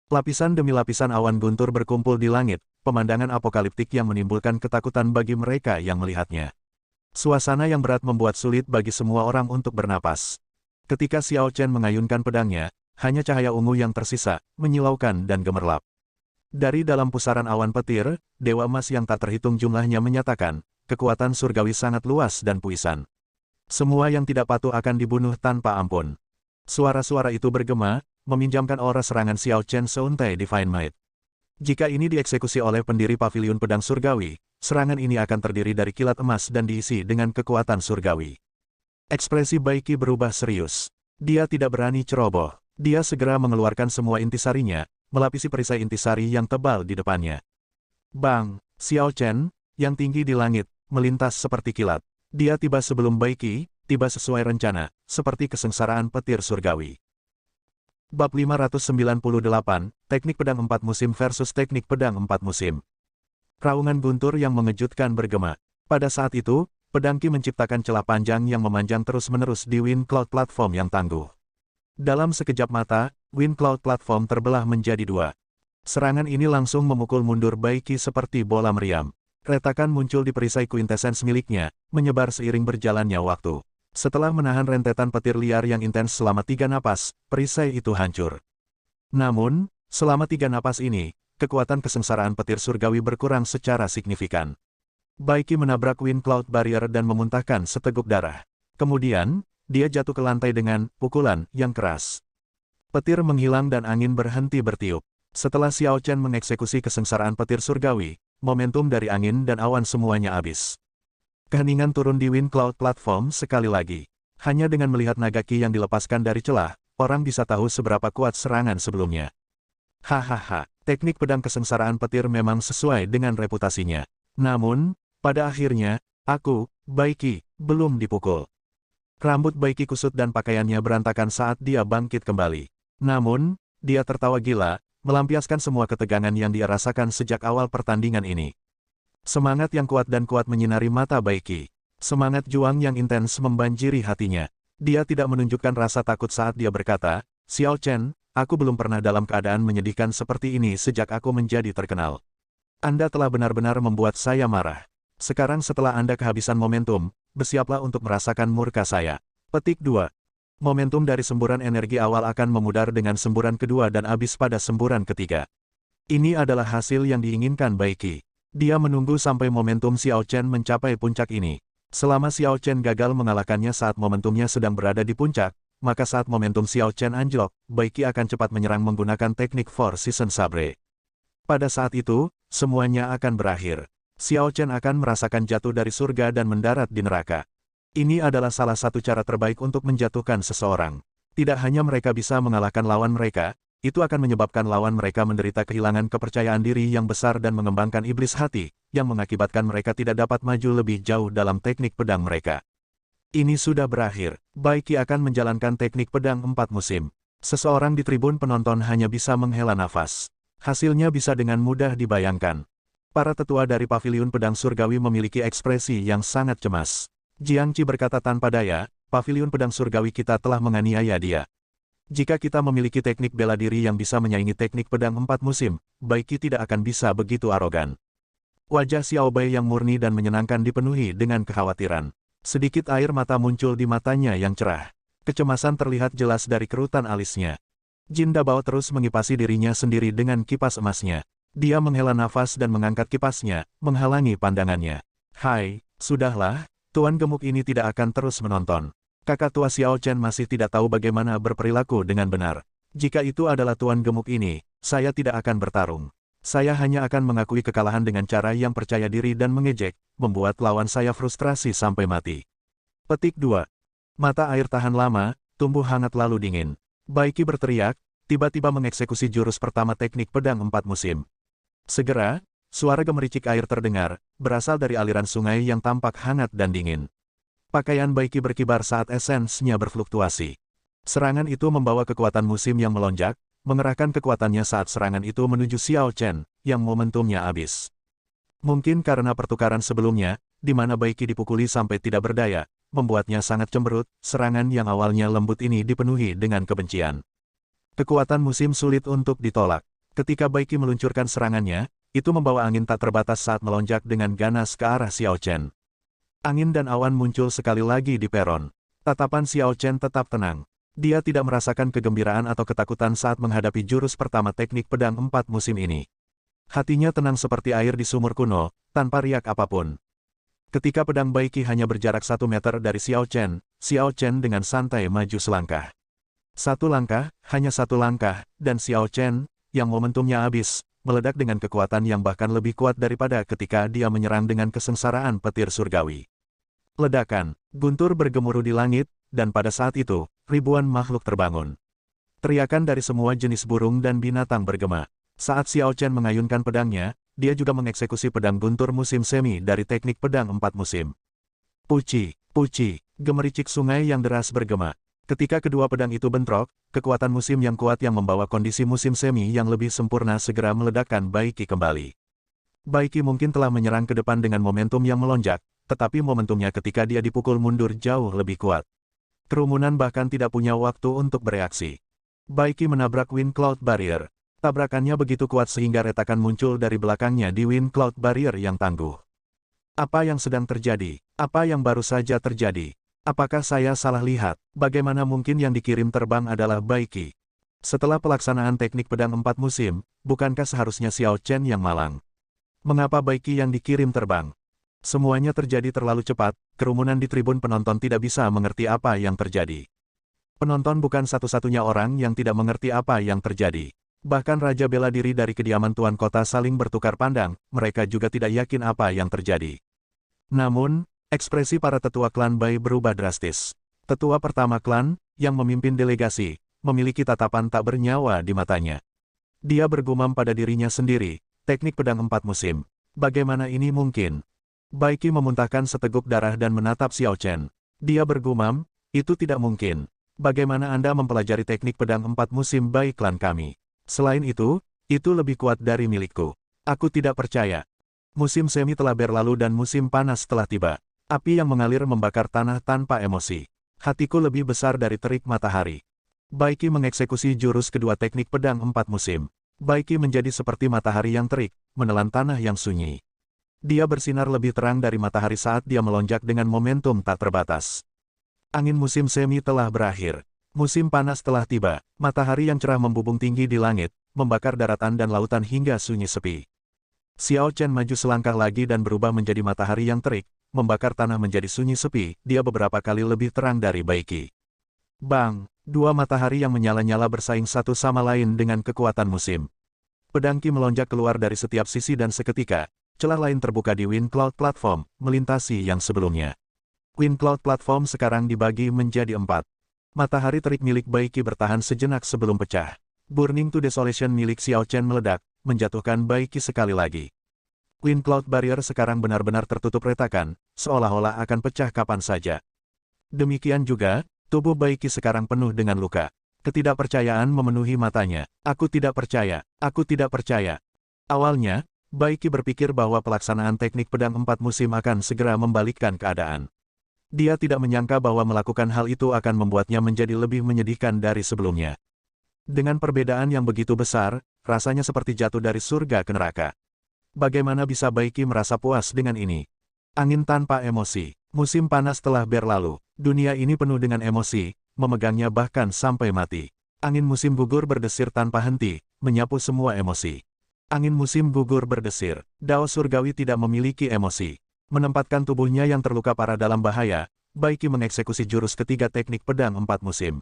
Lapisan demi lapisan awan guntur berkumpul di langit, pemandangan apokaliptik yang menimbulkan ketakutan bagi mereka yang melihatnya. Suasana yang berat membuat sulit bagi semua orang untuk bernapas. Ketika Xiao Chen mengayunkan pedangnya, hanya cahaya ungu yang tersisa, menyilaukan dan gemerlap. Dari dalam pusaran awan petir, Dewa Emas yang tak terhitung jumlahnya menyatakan, kekuatan surgawi sangat luas dan puisan. Semua yang tidak patuh akan dibunuh tanpa ampun. Suara-suara itu bergema, meminjamkan aura serangan Xiao Chen seuntai Divine Might. Jika ini dieksekusi oleh pendiri Paviliun Pedang Surgawi, serangan ini akan terdiri dari kilat emas dan diisi dengan kekuatan surgawi. Ekspresi Baiki berubah serius. Dia tidak berani ceroboh. Dia segera mengeluarkan semua intisarinya, melapisi perisai intisari yang tebal di depannya. Bang! Xiao Chen, yang tinggi di langit, melintas seperti kilat. Dia tiba sebelum Bai Qi, tiba sesuai rencana, seperti kesengsaraan petir surgawi. Bab 598, Teknik Pedang 4 Musim versus Teknik Pedang 4 Musim. Raungan guntur yang mengejutkan bergema. Pada saat itu, pedang Qi menciptakan celah panjang yang memanjang terus-menerus di Wind Cloud Platform yang tangguh. Dalam sekejap mata, Wind Cloud Platform terbelah menjadi dua. Serangan ini langsung memukul mundur Bai Qi seperti bola meriam. Retakan muncul di perisai quintessence miliknya, menyebar seiring berjalannya waktu. Setelah menahan rentetan petir liar yang intens selama 3 napas, perisai itu hancur. Namun, selama 3 napas ini, kekuatan kesengsaraan petir surgawi berkurang secara signifikan. Bai Qi menabrak Wind Cloud Barrier dan memuntahkan seteguk darah. Kemudian, dia jatuh ke lantai dengan pukulan yang keras. Petir menghilang dan angin berhenti bertiup. Setelah Xiao Chen mengeksekusi kesengsaraan petir surgawi, momentum dari angin dan awan semuanya habis. Keheningan turun di Wind Cloud Platform sekali lagi. Hanya dengan melihat naga Qi yang dilepaskan dari celah, orang bisa tahu seberapa kuat serangan sebelumnya. Hahaha, teknik pedang kesengsaraan petir memang sesuai dengan reputasinya. Namun, pada akhirnya, aku, Bai Qi, belum dipukul. Rambut Bai Qi kusut dan pakaiannya berantakan saat dia bangkit kembali. Namun, dia tertawa gila, melampiaskan semua ketegangan yang dia rasakan sejak awal pertandingan ini. Semangat yang kuat dan kuat menyinari mata Bai Qi. Semangat juang yang intens membanjiri hatinya. Dia tidak menunjukkan rasa takut saat dia berkata, Xiao Chen, aku belum pernah dalam keadaan menyedihkan seperti ini sejak aku menjadi terkenal. Anda telah benar-benar membuat saya marah. Sekarang setelah Anda kehabisan momentum, bersiaplah untuk merasakan murka saya. Petik 2. Momentum dari semburan energi awal akan memudar dengan semburan kedua dan habis pada semburan ketiga. Ini adalah hasil yang diinginkan Bai Qi. Dia menunggu sampai momentum Xiao Chen mencapai puncak ini. Selama Xiao Chen gagal mengalahkannya saat momentumnya sedang berada di puncak, maka saat momentum Xiao Chen anjlok, Bai Qi akan cepat menyerang menggunakan teknik Four Season Sabre. Pada saat itu, semuanya akan berakhir. Xiao Chen akan merasakan jatuh dari surga dan mendarat di neraka. Ini adalah salah satu cara terbaik untuk menjatuhkan seseorang. Tidak hanya mereka bisa mengalahkan lawan mereka, itu akan menyebabkan lawan mereka menderita kehilangan kepercayaan diri yang besar dan mengembangkan iblis hati, yang mengakibatkan mereka tidak dapat maju lebih jauh dalam teknik pedang mereka. Ini sudah berakhir. Bai Qi akan menjalankan teknik pedang 4 musim. Seseorang di tribun penonton hanya bisa menghela nafas. Hasilnya bisa dengan mudah dibayangkan. Para tetua dari paviliun pedang surgawi memiliki ekspresi yang sangat cemas. Jiang Qi berkata tanpa daya, paviliun pedang surgawi kita telah menganiaya dia. Jika kita memiliki teknik bela diri yang bisa menyaingi teknik pedang 4 musim, Bai Qi tidak akan bisa begitu arogan. Wajah Xiao Bai yang murni dan menyenangkan dipenuhi dengan kekhawatiran. Sedikit air mata muncul di matanya yang cerah. Kecemasan terlihat jelas dari kerutan alisnya. Jin Dabao terus mengipasi dirinya sendiri dengan kipas emasnya. Dia menghela nafas dan mengangkat kipasnya, menghalangi pandangannya. Hai, sudahlah. Tuan gemuk ini tidak akan terus menonton. Kakak tua Xiao Chen masih tidak tahu bagaimana berperilaku dengan benar. Jika itu adalah tuan gemuk ini, saya tidak akan bertarung. Saya hanya akan mengakui kekalahan dengan cara yang percaya diri dan mengejek, membuat lawan saya frustrasi sampai mati. Petik 2. Mata air tahan lama, tumbuh hangat lalu dingin. Bai Qi berteriak, tiba-tiba mengeksekusi jurus pertama teknik pedang 4 musim. Segera, suara gemericik air terdengar, berasal dari aliran sungai yang tampak hangat dan dingin. Pakaian Bai Qi berkibar saat esensnya berfluktuasi. Serangan itu membawa kekuatan musim yang melonjak, mengerahkan kekuatannya saat serangan itu menuju Xiao Chen, yang momentumnya habis. Mungkin karena pertukaran sebelumnya, di mana Bai Qi dipukuli sampai tidak berdaya, membuatnya sangat cemberut, serangan yang awalnya lembut ini dipenuhi dengan kebencian. Kekuatan musim sulit untuk ditolak. Ketika Bai Qi meluncurkan serangannya, itu membawa angin tak terbatas saat melonjak dengan ganas ke arah Xiao Chen. Angin dan awan muncul sekali lagi di peron. Tatapan Xiao Chen tetap tenang. Dia tidak merasakan kegembiraan atau ketakutan saat menghadapi jurus pertama teknik pedang 4 musim ini. Hatinya tenang seperti air di sumur kuno, tanpa riak apapun. Ketika pedang Bai Qi hanya berjarak 1 meter dari Xiao Chen dengan santai maju selangkah. 1 langkah, hanya 1 langkah, dan Xiao Chen, yang momentumnya habis, meledak dengan kekuatan yang bahkan lebih kuat daripada ketika dia menyerang dengan kesengsaraan petir surgawi. Ledakan, guntur bergemuruh di langit, dan pada saat itu, ribuan makhluk terbangun. Teriakan dari semua jenis burung dan binatang bergema. Saat Xiao Chen mengayunkan pedangnya, dia juga mengeksekusi pedang guntur musim semi dari teknik pedang 4 musim. Puci, puci, gemericik sungai yang deras bergema. Ketika kedua pedang itu bentrok, kekuatan musim yang kuat yang membawa kondisi musim semi yang lebih sempurna segera meledakkan Bai Qi kembali. Bai Qi mungkin telah menyerang ke depan dengan momentum yang melonjak, tetapi momentumnya ketika dia dipukul mundur jauh lebih kuat. Kerumunan bahkan tidak punya waktu untuk bereaksi. Bai Qi menabrak Wind Cloud Barrier. Tabrakannya begitu kuat sehingga retakan muncul dari belakangnya di Wind Cloud Barrier yang tangguh. Apa yang sedang terjadi? Apa yang baru saja terjadi? Apakah saya salah lihat? Bagaimana mungkin yang dikirim terbang adalah Bai Qi? Setelah pelaksanaan teknik pedang 4 musim, bukankah seharusnya Xiao Chen yang malang? Mengapa Bai Qi yang dikirim terbang? Semuanya terjadi terlalu cepat, kerumunan di tribun penonton tidak bisa mengerti apa yang terjadi. Penonton bukan satu-satunya orang yang tidak mengerti apa yang terjadi. Bahkan Raja bela diri dari kediaman Tuan Kota saling bertukar pandang, mereka juga tidak yakin apa yang terjadi. Namun, ekspresi para tetua klan Bai berubah drastis. Tetua pertama klan, yang memimpin delegasi, memiliki tatapan tak bernyawa di matanya. Dia bergumam pada dirinya sendiri, teknik pedang 4 musim. Bagaimana ini mungkin? Bai Qi memuntahkan seteguk darah dan menatap Xiao Chen. Dia bergumam, itu tidak mungkin. Bagaimana Anda mempelajari teknik pedang 4 musim Bai klan kami? Selain itu lebih kuat dari milikku. Aku tidak percaya. Musim semi telah berlalu dan musim panas telah tiba. Api yang mengalir membakar tanah tanpa emosi. Hatiku lebih besar dari terik matahari. Bai Qi mengeksekusi jurus kedua teknik pedang 4 musim. Bai Qi menjadi seperti matahari yang terik, menelan tanah yang sunyi. Dia bersinar lebih terang dari matahari saat dia melonjak dengan momentum tak terbatas. Angin musim semi telah berakhir. Musim panas telah tiba. Matahari yang cerah membubung tinggi di langit, membakar daratan dan lautan hingga sunyi sepi. Xiao Chen maju selangkah lagi dan berubah menjadi matahari yang terik, membakar tanah menjadi sunyi sepi. Dia beberapa kali lebih terang dari Bai Qi. Bang! Dua matahari yang menyala-nyala bersaing satu sama lain dengan kekuatan musim. Pedang Qi melonjak keluar dari setiap sisi dan seketika, celah lain terbuka di Wind Cloud Platform, melintasi yang sebelumnya. Wind Cloud Platform sekarang dibagi menjadi 4. Matahari terik milik Bai Qi bertahan sejenak sebelum pecah. Burning to Desolation milik Xiao Chen meledak, menjatuhkan Bai Qi sekali lagi. Wind Cloud Barrier sekarang benar-benar tertutup retakan, seolah-olah akan pecah kapan saja. Demikian juga, tubuh Bai Qi sekarang penuh dengan luka. Ketidakpercayaan memenuhi matanya. Aku tidak percaya, aku tidak percaya. Awalnya, Bai Qi berpikir bahwa pelaksanaan teknik pedang 4 musim akan segera membalikkan keadaan. Dia tidak menyangka bahwa melakukan hal itu akan membuatnya menjadi lebih menyedihkan dari sebelumnya. Dengan perbedaan yang begitu besar, rasanya seperti jatuh dari surga ke neraka. Bagaimana bisa Bai Qi merasa puas dengan ini? Angin tanpa emosi. Musim panas telah berlalu. Dunia ini penuh dengan emosi, memegangnya bahkan sampai mati. Angin musim gugur berdesir tanpa henti, menyapu semua emosi. Angin musim gugur berdesir. Dao surgawi tidak memiliki emosi. Menempatkan tubuhnya yang terluka parah dalam bahaya, Bai Qi mengeksekusi jurus ketiga teknik pedang 4 musim.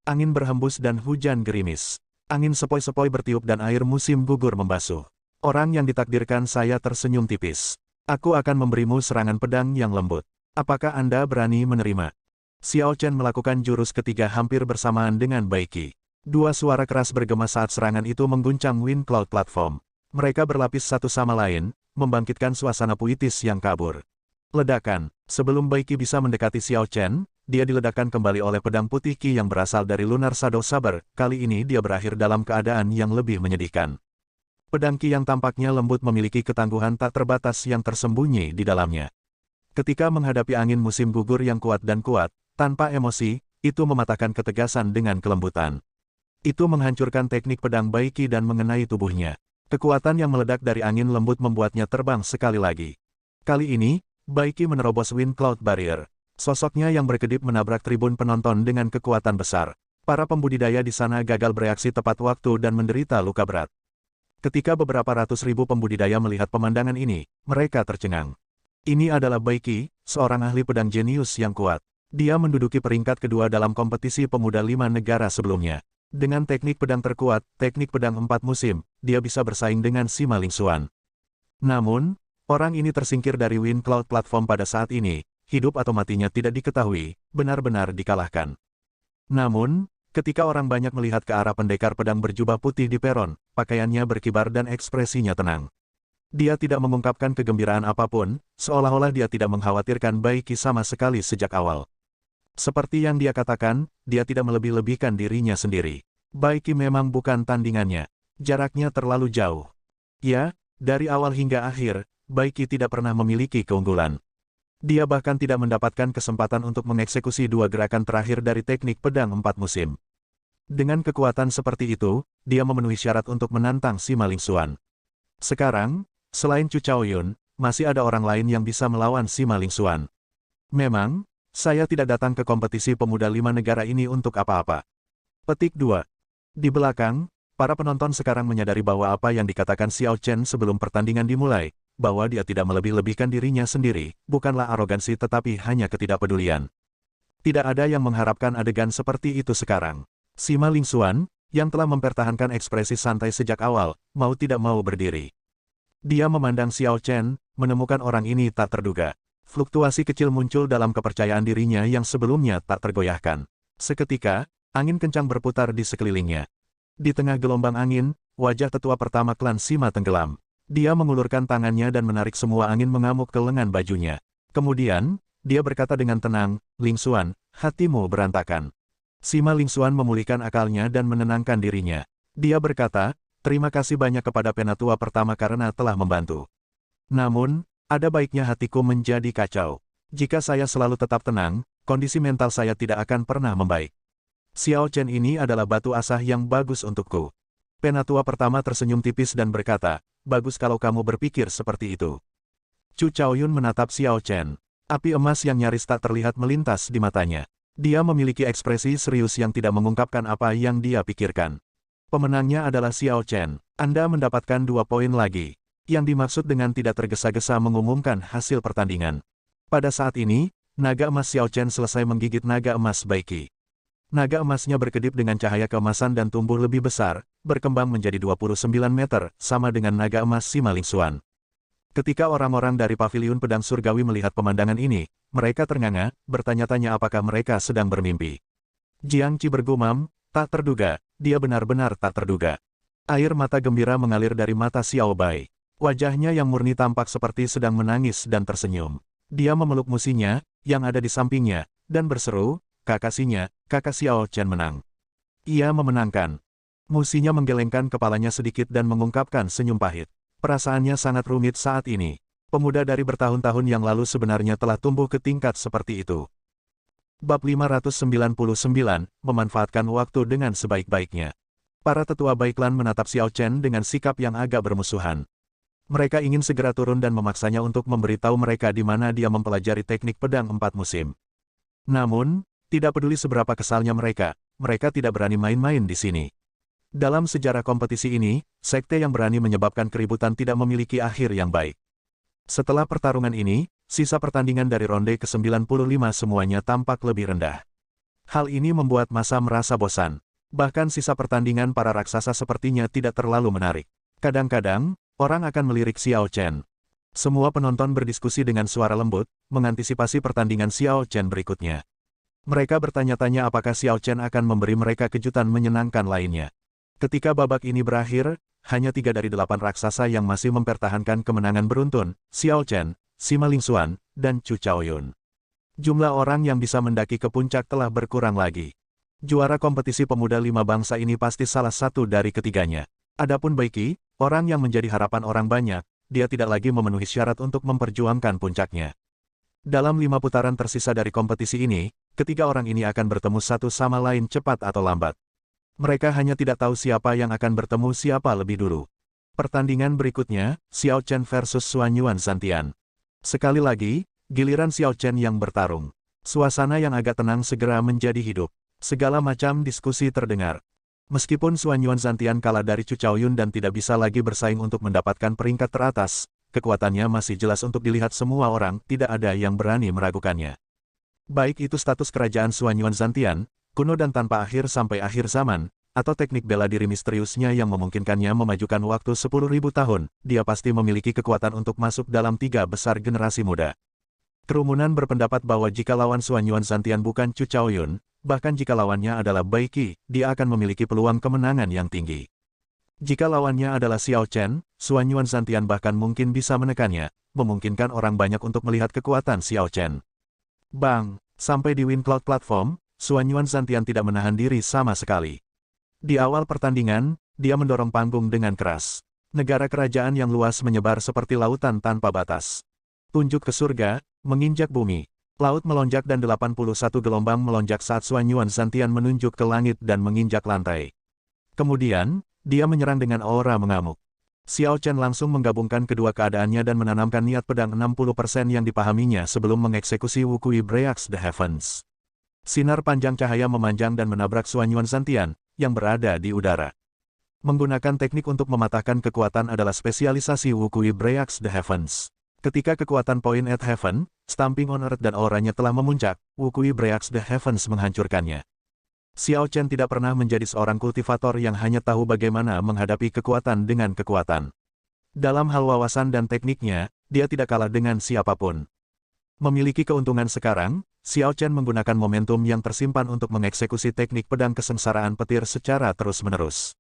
Angin berhembus dan hujan gerimis. Angin sepoi-sepoi bertiup dan air musim gugur membasuh. Orang yang ditakdirkan saya tersenyum tipis. Aku akan memberimu serangan pedang yang lembut. Apakah Anda berani menerima? Xiao Chen melakukan jurus ketiga hampir bersamaan dengan Bai Qi. Dua suara keras bergema saat serangan itu mengguncang Wind Cloud Platform. Mereka berlapis satu sama lain, membangkitkan suasana puitis yang kabur. Ledakan. Sebelum Bai Qi bisa mendekati Xiao Chen, dia diledakkan kembali oleh pedang putih Qi yang berasal dari Lunar Shadow Saber. Kali ini dia berakhir dalam keadaan yang lebih menyedihkan. Pedang Qi yang tampaknya lembut memiliki ketangguhan tak terbatas yang tersembunyi di dalamnya. Ketika menghadapi angin musim gugur yang kuat dan kuat, tanpa emosi, itu mematahkan ketegasan dengan kelembutan. Itu menghancurkan teknik pedang Bai Qi dan mengenai tubuhnya. Kekuatan yang meledak dari angin lembut membuatnya terbang sekali lagi. Kali ini, Bai Qi menerobos Wind Cloud Barrier. Sosoknya yang berkedip menabrak tribun penonton dengan kekuatan besar. Para pembudidaya di sana gagal bereaksi tepat waktu dan menderita luka berat. Ketika beberapa ratus ribu pembudidaya melihat pemandangan ini, mereka tercengang. Ini adalah Bai Qi, seorang ahli pedang jenius yang kuat. Dia menduduki peringkat kedua dalam kompetisi pemuda 5 negara sebelumnya. Dengan teknik pedang terkuat, teknik pedang 4 musim, dia bisa bersaing dengan Si Maling Xuan. Namun, orang ini tersingkir dari Wind Cloud Platform pada saat ini, hidup atau matinya tidak diketahui, benar-benar dikalahkan. Namun, Ketika orang banyak melihat ke arah pendekar pedang berjubah putih di peron, pakaiannya berkibar dan ekspresinya tenang. Dia tidak mengungkapkan kegembiraan apapun, seolah-olah dia tidak mengkhawatirkan Bai Qi sama sekali sejak awal. Seperti yang dia katakan, dia tidak melebih-lebihkan dirinya sendiri. Bai Qi memang bukan tandingannya. Jaraknya terlalu jauh. Ya, dari awal hingga akhir, Bai Qi tidak pernah memiliki keunggulan. Dia bahkan tidak mendapatkan kesempatan untuk mengeksekusi dua gerakan terakhir dari teknik pedang 4 musim. Dengan kekuatan seperti itu, dia memenuhi syarat untuk menantang Sima Lingxuan. Sekarang, selain Chu Chaoyun, masih ada orang lain yang bisa melawan Sima Lingxuan. Memang, saya tidak datang ke kompetisi pemuda 5 negara ini untuk apa-apa. Petik 2. Di belakang, para penonton sekarang menyadari bahwa apa yang dikatakan Xiao Chen sebelum pertandingan dimulai, bahwa dia tidak melebih-lebihkan dirinya sendiri, bukanlah arogansi tetapi hanya ketidakpedulian. Tidak ada yang mengharapkan adegan seperti itu sekarang. Sima Lingxuan, yang telah mempertahankan ekspresi santai sejak awal, mau tidak mau berdiri. Dia memandang Xiao Chen, menemukan orang ini tak terduga. Fluktuasi kecil muncul dalam kepercayaan dirinya yang sebelumnya tak tergoyahkan. Seketika, angin kencang berputar di sekelilingnya. Di tengah gelombang angin, wajah tetua pertama klan Sima tenggelam. Dia mengulurkan tangannya dan menarik semua angin mengamuk ke lengan bajunya. Kemudian, dia berkata dengan tenang, "Lingxuan, hatimu berantakan." Sima Lingxuan memulihkan akalnya dan menenangkan dirinya. Dia berkata, "Terima kasih banyak kepada penatua pertama karena telah membantu. Namun, ada baiknya hatiku menjadi kacau. Jika saya selalu tetap tenang, kondisi mental saya tidak akan pernah membaik. Xiao Chen ini adalah batu asah yang bagus untukku." Penatua pertama tersenyum tipis dan berkata, "Bagus kalau kamu berpikir seperti itu." Chu Chaoyun menatap Xiao Chen. Api emas yang nyaris tak terlihat melintas di matanya. Dia memiliki ekspresi serius yang tidak mengungkapkan apa yang dia pikirkan. Pemenangnya adalah Xiao Chen. Anda mendapatkan 2 poin lagi. Yang dimaksud dengan tidak tergesa-gesa mengumumkan hasil pertandingan. Pada saat ini, naga emas Xiao Chen selesai menggigit naga emas Bai Qi. Naga emasnya berkedip dengan cahaya keemasan dan tumbuh lebih besar, berkembang menjadi 29 meter, sama dengan naga emas Sima Lingxuan. Ketika orang-orang dari paviliun pedang surgawi melihat pemandangan ini, mereka ternganga, bertanya-tanya apakah mereka sedang bermimpi. Jiang Qi bergumam, "Tak terduga, dia benar-benar tak terduga." Air mata gembira mengalir dari mata Xiao Bai. Wajahnya yang murni tampak seperti sedang menangis dan tersenyum. Dia memeluk musinya, yang ada di sampingnya, dan berseru, "Kakasinya, kakak Xiao Chen menang." Ia memenangkan. Musinya menggelengkan kepalanya sedikit dan mengungkapkan senyum pahit. Perasaannya sangat rumit saat ini. Pemuda dari bertahun-tahun yang lalu sebenarnya telah tumbuh ke tingkat seperti itu. Bab 599, memanfaatkan waktu dengan sebaik-baiknya. Para tetua Bai Klan menatap Xiao Chen dengan sikap yang agak bermusuhan. Mereka ingin segera turun dan memaksanya untuk memberitahu mereka di mana dia mempelajari teknik pedang 4 musim. Namun, tidak peduli seberapa kesalnya mereka tidak berani main-main di sini. Dalam sejarah kompetisi ini, sekte yang berani menyebabkan keributan tidak memiliki akhir yang baik. Setelah pertarungan ini, sisa pertandingan dari ronde ke-95 semuanya tampak lebih rendah. Hal ini membuat massa merasa bosan. Bahkan sisa pertandingan para raksasa sepertinya tidak terlalu menarik. Kadang-kadang, orang akan melirik Xiao Chen. Semua penonton berdiskusi dengan suara lembut, mengantisipasi pertandingan Xiao Chen berikutnya. Mereka bertanya-tanya apakah Xiao Chen akan memberi mereka kejutan menyenangkan lainnya. Ketika babak ini berakhir, hanya 3 dari 8 raksasa yang masih mempertahankan kemenangan beruntun, Xiao Chen, Sima Lingxuan, dan Chu Chaoyun. Jumlah orang yang bisa mendaki ke puncak telah berkurang lagi. Juara kompetisi pemuda 5 bangsa ini pasti salah satu dari ketiganya. Adapun Bai Qi, orang yang menjadi harapan orang banyak, dia tidak lagi memenuhi syarat untuk memperjuangkan puncaknya. Dalam 5 putaran tersisa dari kompetisi ini, ketiga orang ini akan bertemu satu sama lain cepat atau lambat. Mereka hanya tidak tahu siapa yang akan bertemu siapa lebih dulu. Pertandingan berikutnya, Xiao Chen versus Xuanyuan Zantian. Sekali lagi, giliran Xiao Chen yang bertarung. Suasana yang agak tenang segera menjadi hidup. Segala macam diskusi terdengar. Meskipun Xuanyuan Zantian kalah dari Chu Chaoyun dan tidak bisa lagi bersaing untuk mendapatkan peringkat teratas, kekuatannya masih jelas untuk dilihat semua orang, tidak ada yang berani meragukannya. Baik itu status kerajaan Xuanyuan Zantian, kuno dan tanpa akhir sampai akhir zaman, atau teknik bela diri misteriusnya yang memungkinkannya memajukan waktu 10.000 tahun, dia pasti memiliki kekuatan untuk masuk dalam 3 besar generasi muda. Kerumunan berpendapat bahwa jika lawan Xuanyuan Zantian bukan Chu Chaoyun, bahkan jika lawannya adalah Bai Qi, dia akan memiliki peluang kemenangan yang tinggi. Jika lawannya adalah Xiao Chen, Xuan Yuan Zhantian bahkan mungkin bisa menekannya, memungkinkan orang banyak untuk melihat kekuatan Xiao Chen. Bang! Sampai di Wind Cloud Platform, Xuan Yuan Zhantian tidak menahan diri sama sekali. Di awal pertandingan, dia mendorong panggung dengan keras. Negara kerajaan yang luas menyebar seperti lautan tanpa batas. Tunjuk ke surga, menginjak bumi. Laut melonjak dan 81 gelombang melonjak saat Xuan Yuan Zhantian menunjuk ke langit dan menginjak lantai. Kemudian, dia menyerang dengan aura mengamuk. Xiao Chen langsung menggabungkan kedua keadaannya dan menanamkan niat pedang 60% yang dipahaminya sebelum mengeksekusi Wukui Breaks the Heavens. Sinar panjang cahaya memanjang dan menabrak Xuan Yuan Zhantian, yang berada di udara. Menggunakan teknik untuk mematahkan kekuatan adalah spesialisasi Wukui Breaks the Heavens. Ketika kekuatan Point at Heaven, Stamping on Earth dan auranya telah memuncak, Wukui Breaks the Heavens menghancurkannya. Xiao Chen tidak pernah menjadi seorang kultivator yang hanya tahu bagaimana menghadapi kekuatan dengan kekuatan. Dalam hal wawasan dan tekniknya, dia tidak kalah dengan siapapun. Memiliki keuntungan sekarang, Xiao Chen menggunakan momentum yang tersimpan untuk mengeksekusi teknik pedang kesengsaraan petir secara terus-menerus.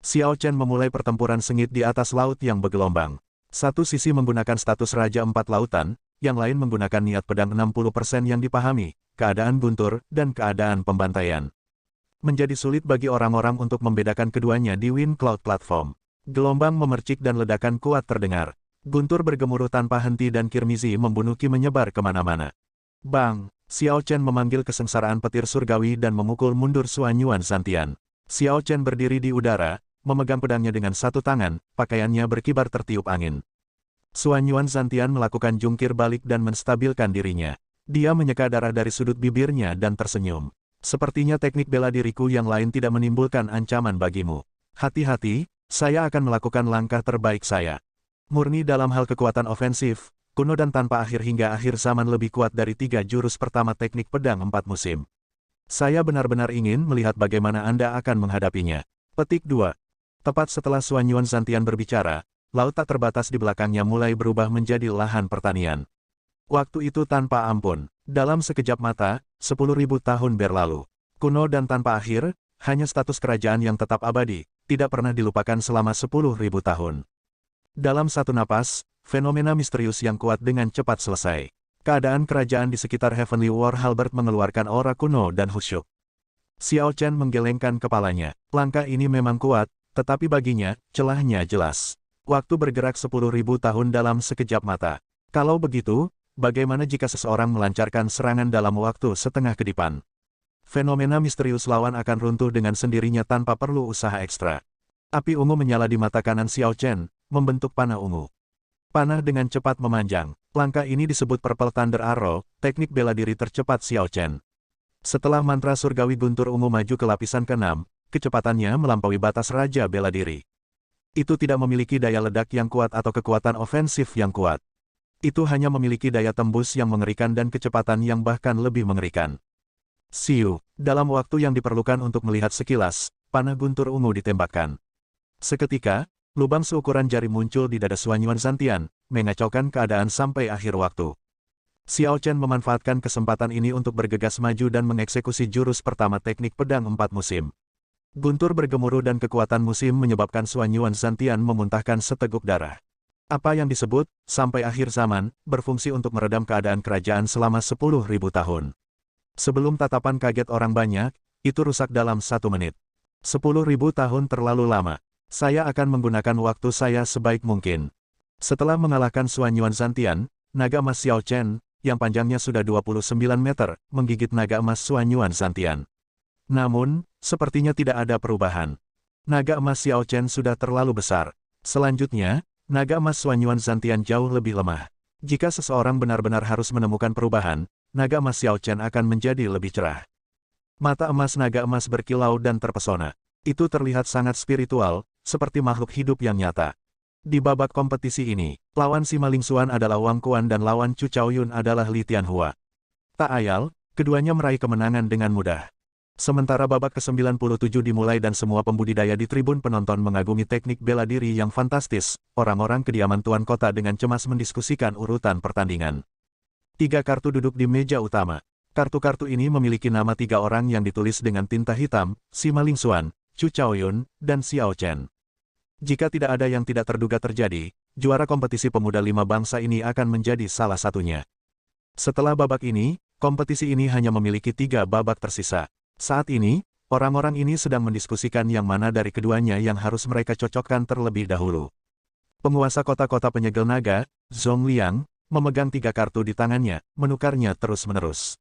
Xiao Chen memulai pertempuran sengit di atas laut yang bergelombang. Satu sisi menggunakan status Raja Empat Lautan, yang lain menggunakan niat pedang 60% yang dipahami, keadaan guntur, dan keadaan pembantaian. Menjadi sulit bagi orang-orang untuk membedakan keduanya di Wind Cloud Platform. Gelombang memercik dan ledakan kuat terdengar. Guntur bergemuruh tanpa henti dan kirmizi membunuh Qi menyebar kemana-mana. Bang! Xiao Chen memanggil kesengsaraan petir surgawi dan memukul mundur Xuan Yuan Zhantian. Xiao Chen berdiri di udara, memegang pedangnya dengan satu tangan, pakaiannya berkibar tertiup angin. Xuan Yuan Zhantian melakukan jungkir balik dan menstabilkan dirinya. Dia menyeka darah dari sudut bibirnya dan tersenyum. Sepertinya teknik bela diriku yang lain tidak menimbulkan ancaman bagimu. Hati-hati, saya akan melakukan langkah terbaik saya. Murni dalam hal kekuatan ofensif, kuno dan tanpa akhir hingga akhir zaman lebih kuat dari 3 jurus pertama teknik pedang 4 musim. Saya benar-benar ingin melihat bagaimana Anda akan menghadapinya. Petik 2. Tepat setelah Xuan Yuan Zhantian berbicara, laut tak terbatas di belakangnya mulai berubah menjadi lahan pertanian. Waktu itu tanpa ampun. Dalam sekejap mata, 10.000 tahun berlalu. Kuno dan tanpa akhir, hanya status kerajaan yang tetap abadi, tidak pernah dilupakan selama 10.000 tahun. Dalam satu napas, fenomena misterius yang kuat dengan cepat selesai. Keadaan kerajaan di sekitar Heavenly War Halberd mengeluarkan aura kuno dan khusyuk. Xiao Chen menggelengkan kepalanya. Langkah ini memang kuat, tetapi baginya, celahnya jelas. Waktu bergerak 10.000 tahun dalam sekejap mata. Kalau begitu, bagaimana jika seseorang melancarkan serangan dalam waktu setengah kedipan? Fenomena misterius lawan akan runtuh dengan sendirinya tanpa perlu usaha ekstra. Api ungu menyala di mata kanan Xiao Chen, membentuk panah ungu. Panah dengan cepat memanjang. Langkah ini disebut Purple Thunder Arrow, teknik bela diri tercepat Xiao Chen. Setelah mantra surgawi guntur ungu maju ke lapisan ke-6, kecepatannya melampaui batas raja bela diri. Itu tidak memiliki daya ledak yang kuat atau kekuatan ofensif yang kuat. Itu hanya memiliki daya tembus yang mengerikan dan kecepatan yang bahkan lebih mengerikan. Siu, dalam waktu yang diperlukan untuk melihat sekilas, panah guntur ungu ditembakkan. Seketika, lubang seukuran jari muncul di dada Xuan Yuan Zhantian, mengacaukan keadaan sampai akhir waktu. Xiao Chen memanfaatkan kesempatan ini untuk bergegas maju dan mengeksekusi jurus pertama teknik pedang 4 musim. Guntur bergemuruh dan kekuatan musim menyebabkan Xuan Yuan Zhantian memuntahkan seteguk darah. Apa yang disebut, sampai akhir zaman, berfungsi untuk meredam keadaan kerajaan selama 10.000 tahun. Sebelum tatapan kaget orang banyak, itu rusak dalam 1 menit. 10.000 tahun terlalu lama. Saya akan menggunakan waktu saya sebaik mungkin. Setelah mengalahkan Xuan Yuan Zhantian, naga emas Xiao Chen, yang panjangnya sudah 29 meter, menggigit naga emas Xuan Yuan Zhantian. Namun, sepertinya tidak ada perubahan. Naga emas Xiao Chen sudah terlalu besar. Selanjutnya, naga emas Xuan Yuan Zhantian jauh lebih lemah. Jika seseorang benar-benar harus menemukan perubahan, naga emas Xiao Chen akan menjadi lebih cerah. Mata emas naga emas berkilau dan terpesona. Itu terlihat sangat spiritual, seperti makhluk hidup yang nyata. Di babak kompetisi ini, lawan Sima Lingxuan adalah Wang Quan dan lawan Chu Chaoyun adalah Li Tianhua. Tak ayal, keduanya meraih kemenangan dengan mudah. Sementara babak ke-97 dimulai dan semua pembudidaya di tribun penonton mengagumi teknik bela diri yang fantastis, orang-orang kediaman tuan kota dengan cemas mendiskusikan urutan pertandingan. 3 kartu duduk di meja utama. Kartu-kartu ini memiliki nama 3 orang yang ditulis dengan tinta hitam, Sima Lingxuan, Chu Chaoyun, dan Xiao Chen. Jika tidak ada yang tidak terduga terjadi, juara kompetisi pemuda 5 bangsa ini akan menjadi salah satunya. Setelah babak ini, kompetisi ini hanya memiliki 3 babak tersisa. Saat ini, orang-orang ini sedang mendiskusikan yang mana dari keduanya yang harus mereka cocokkan terlebih dahulu. Penguasa kota-kota penyegel naga, Zhong Liang, memegang 3 kartu di tangannya, menukarnya terus-menerus.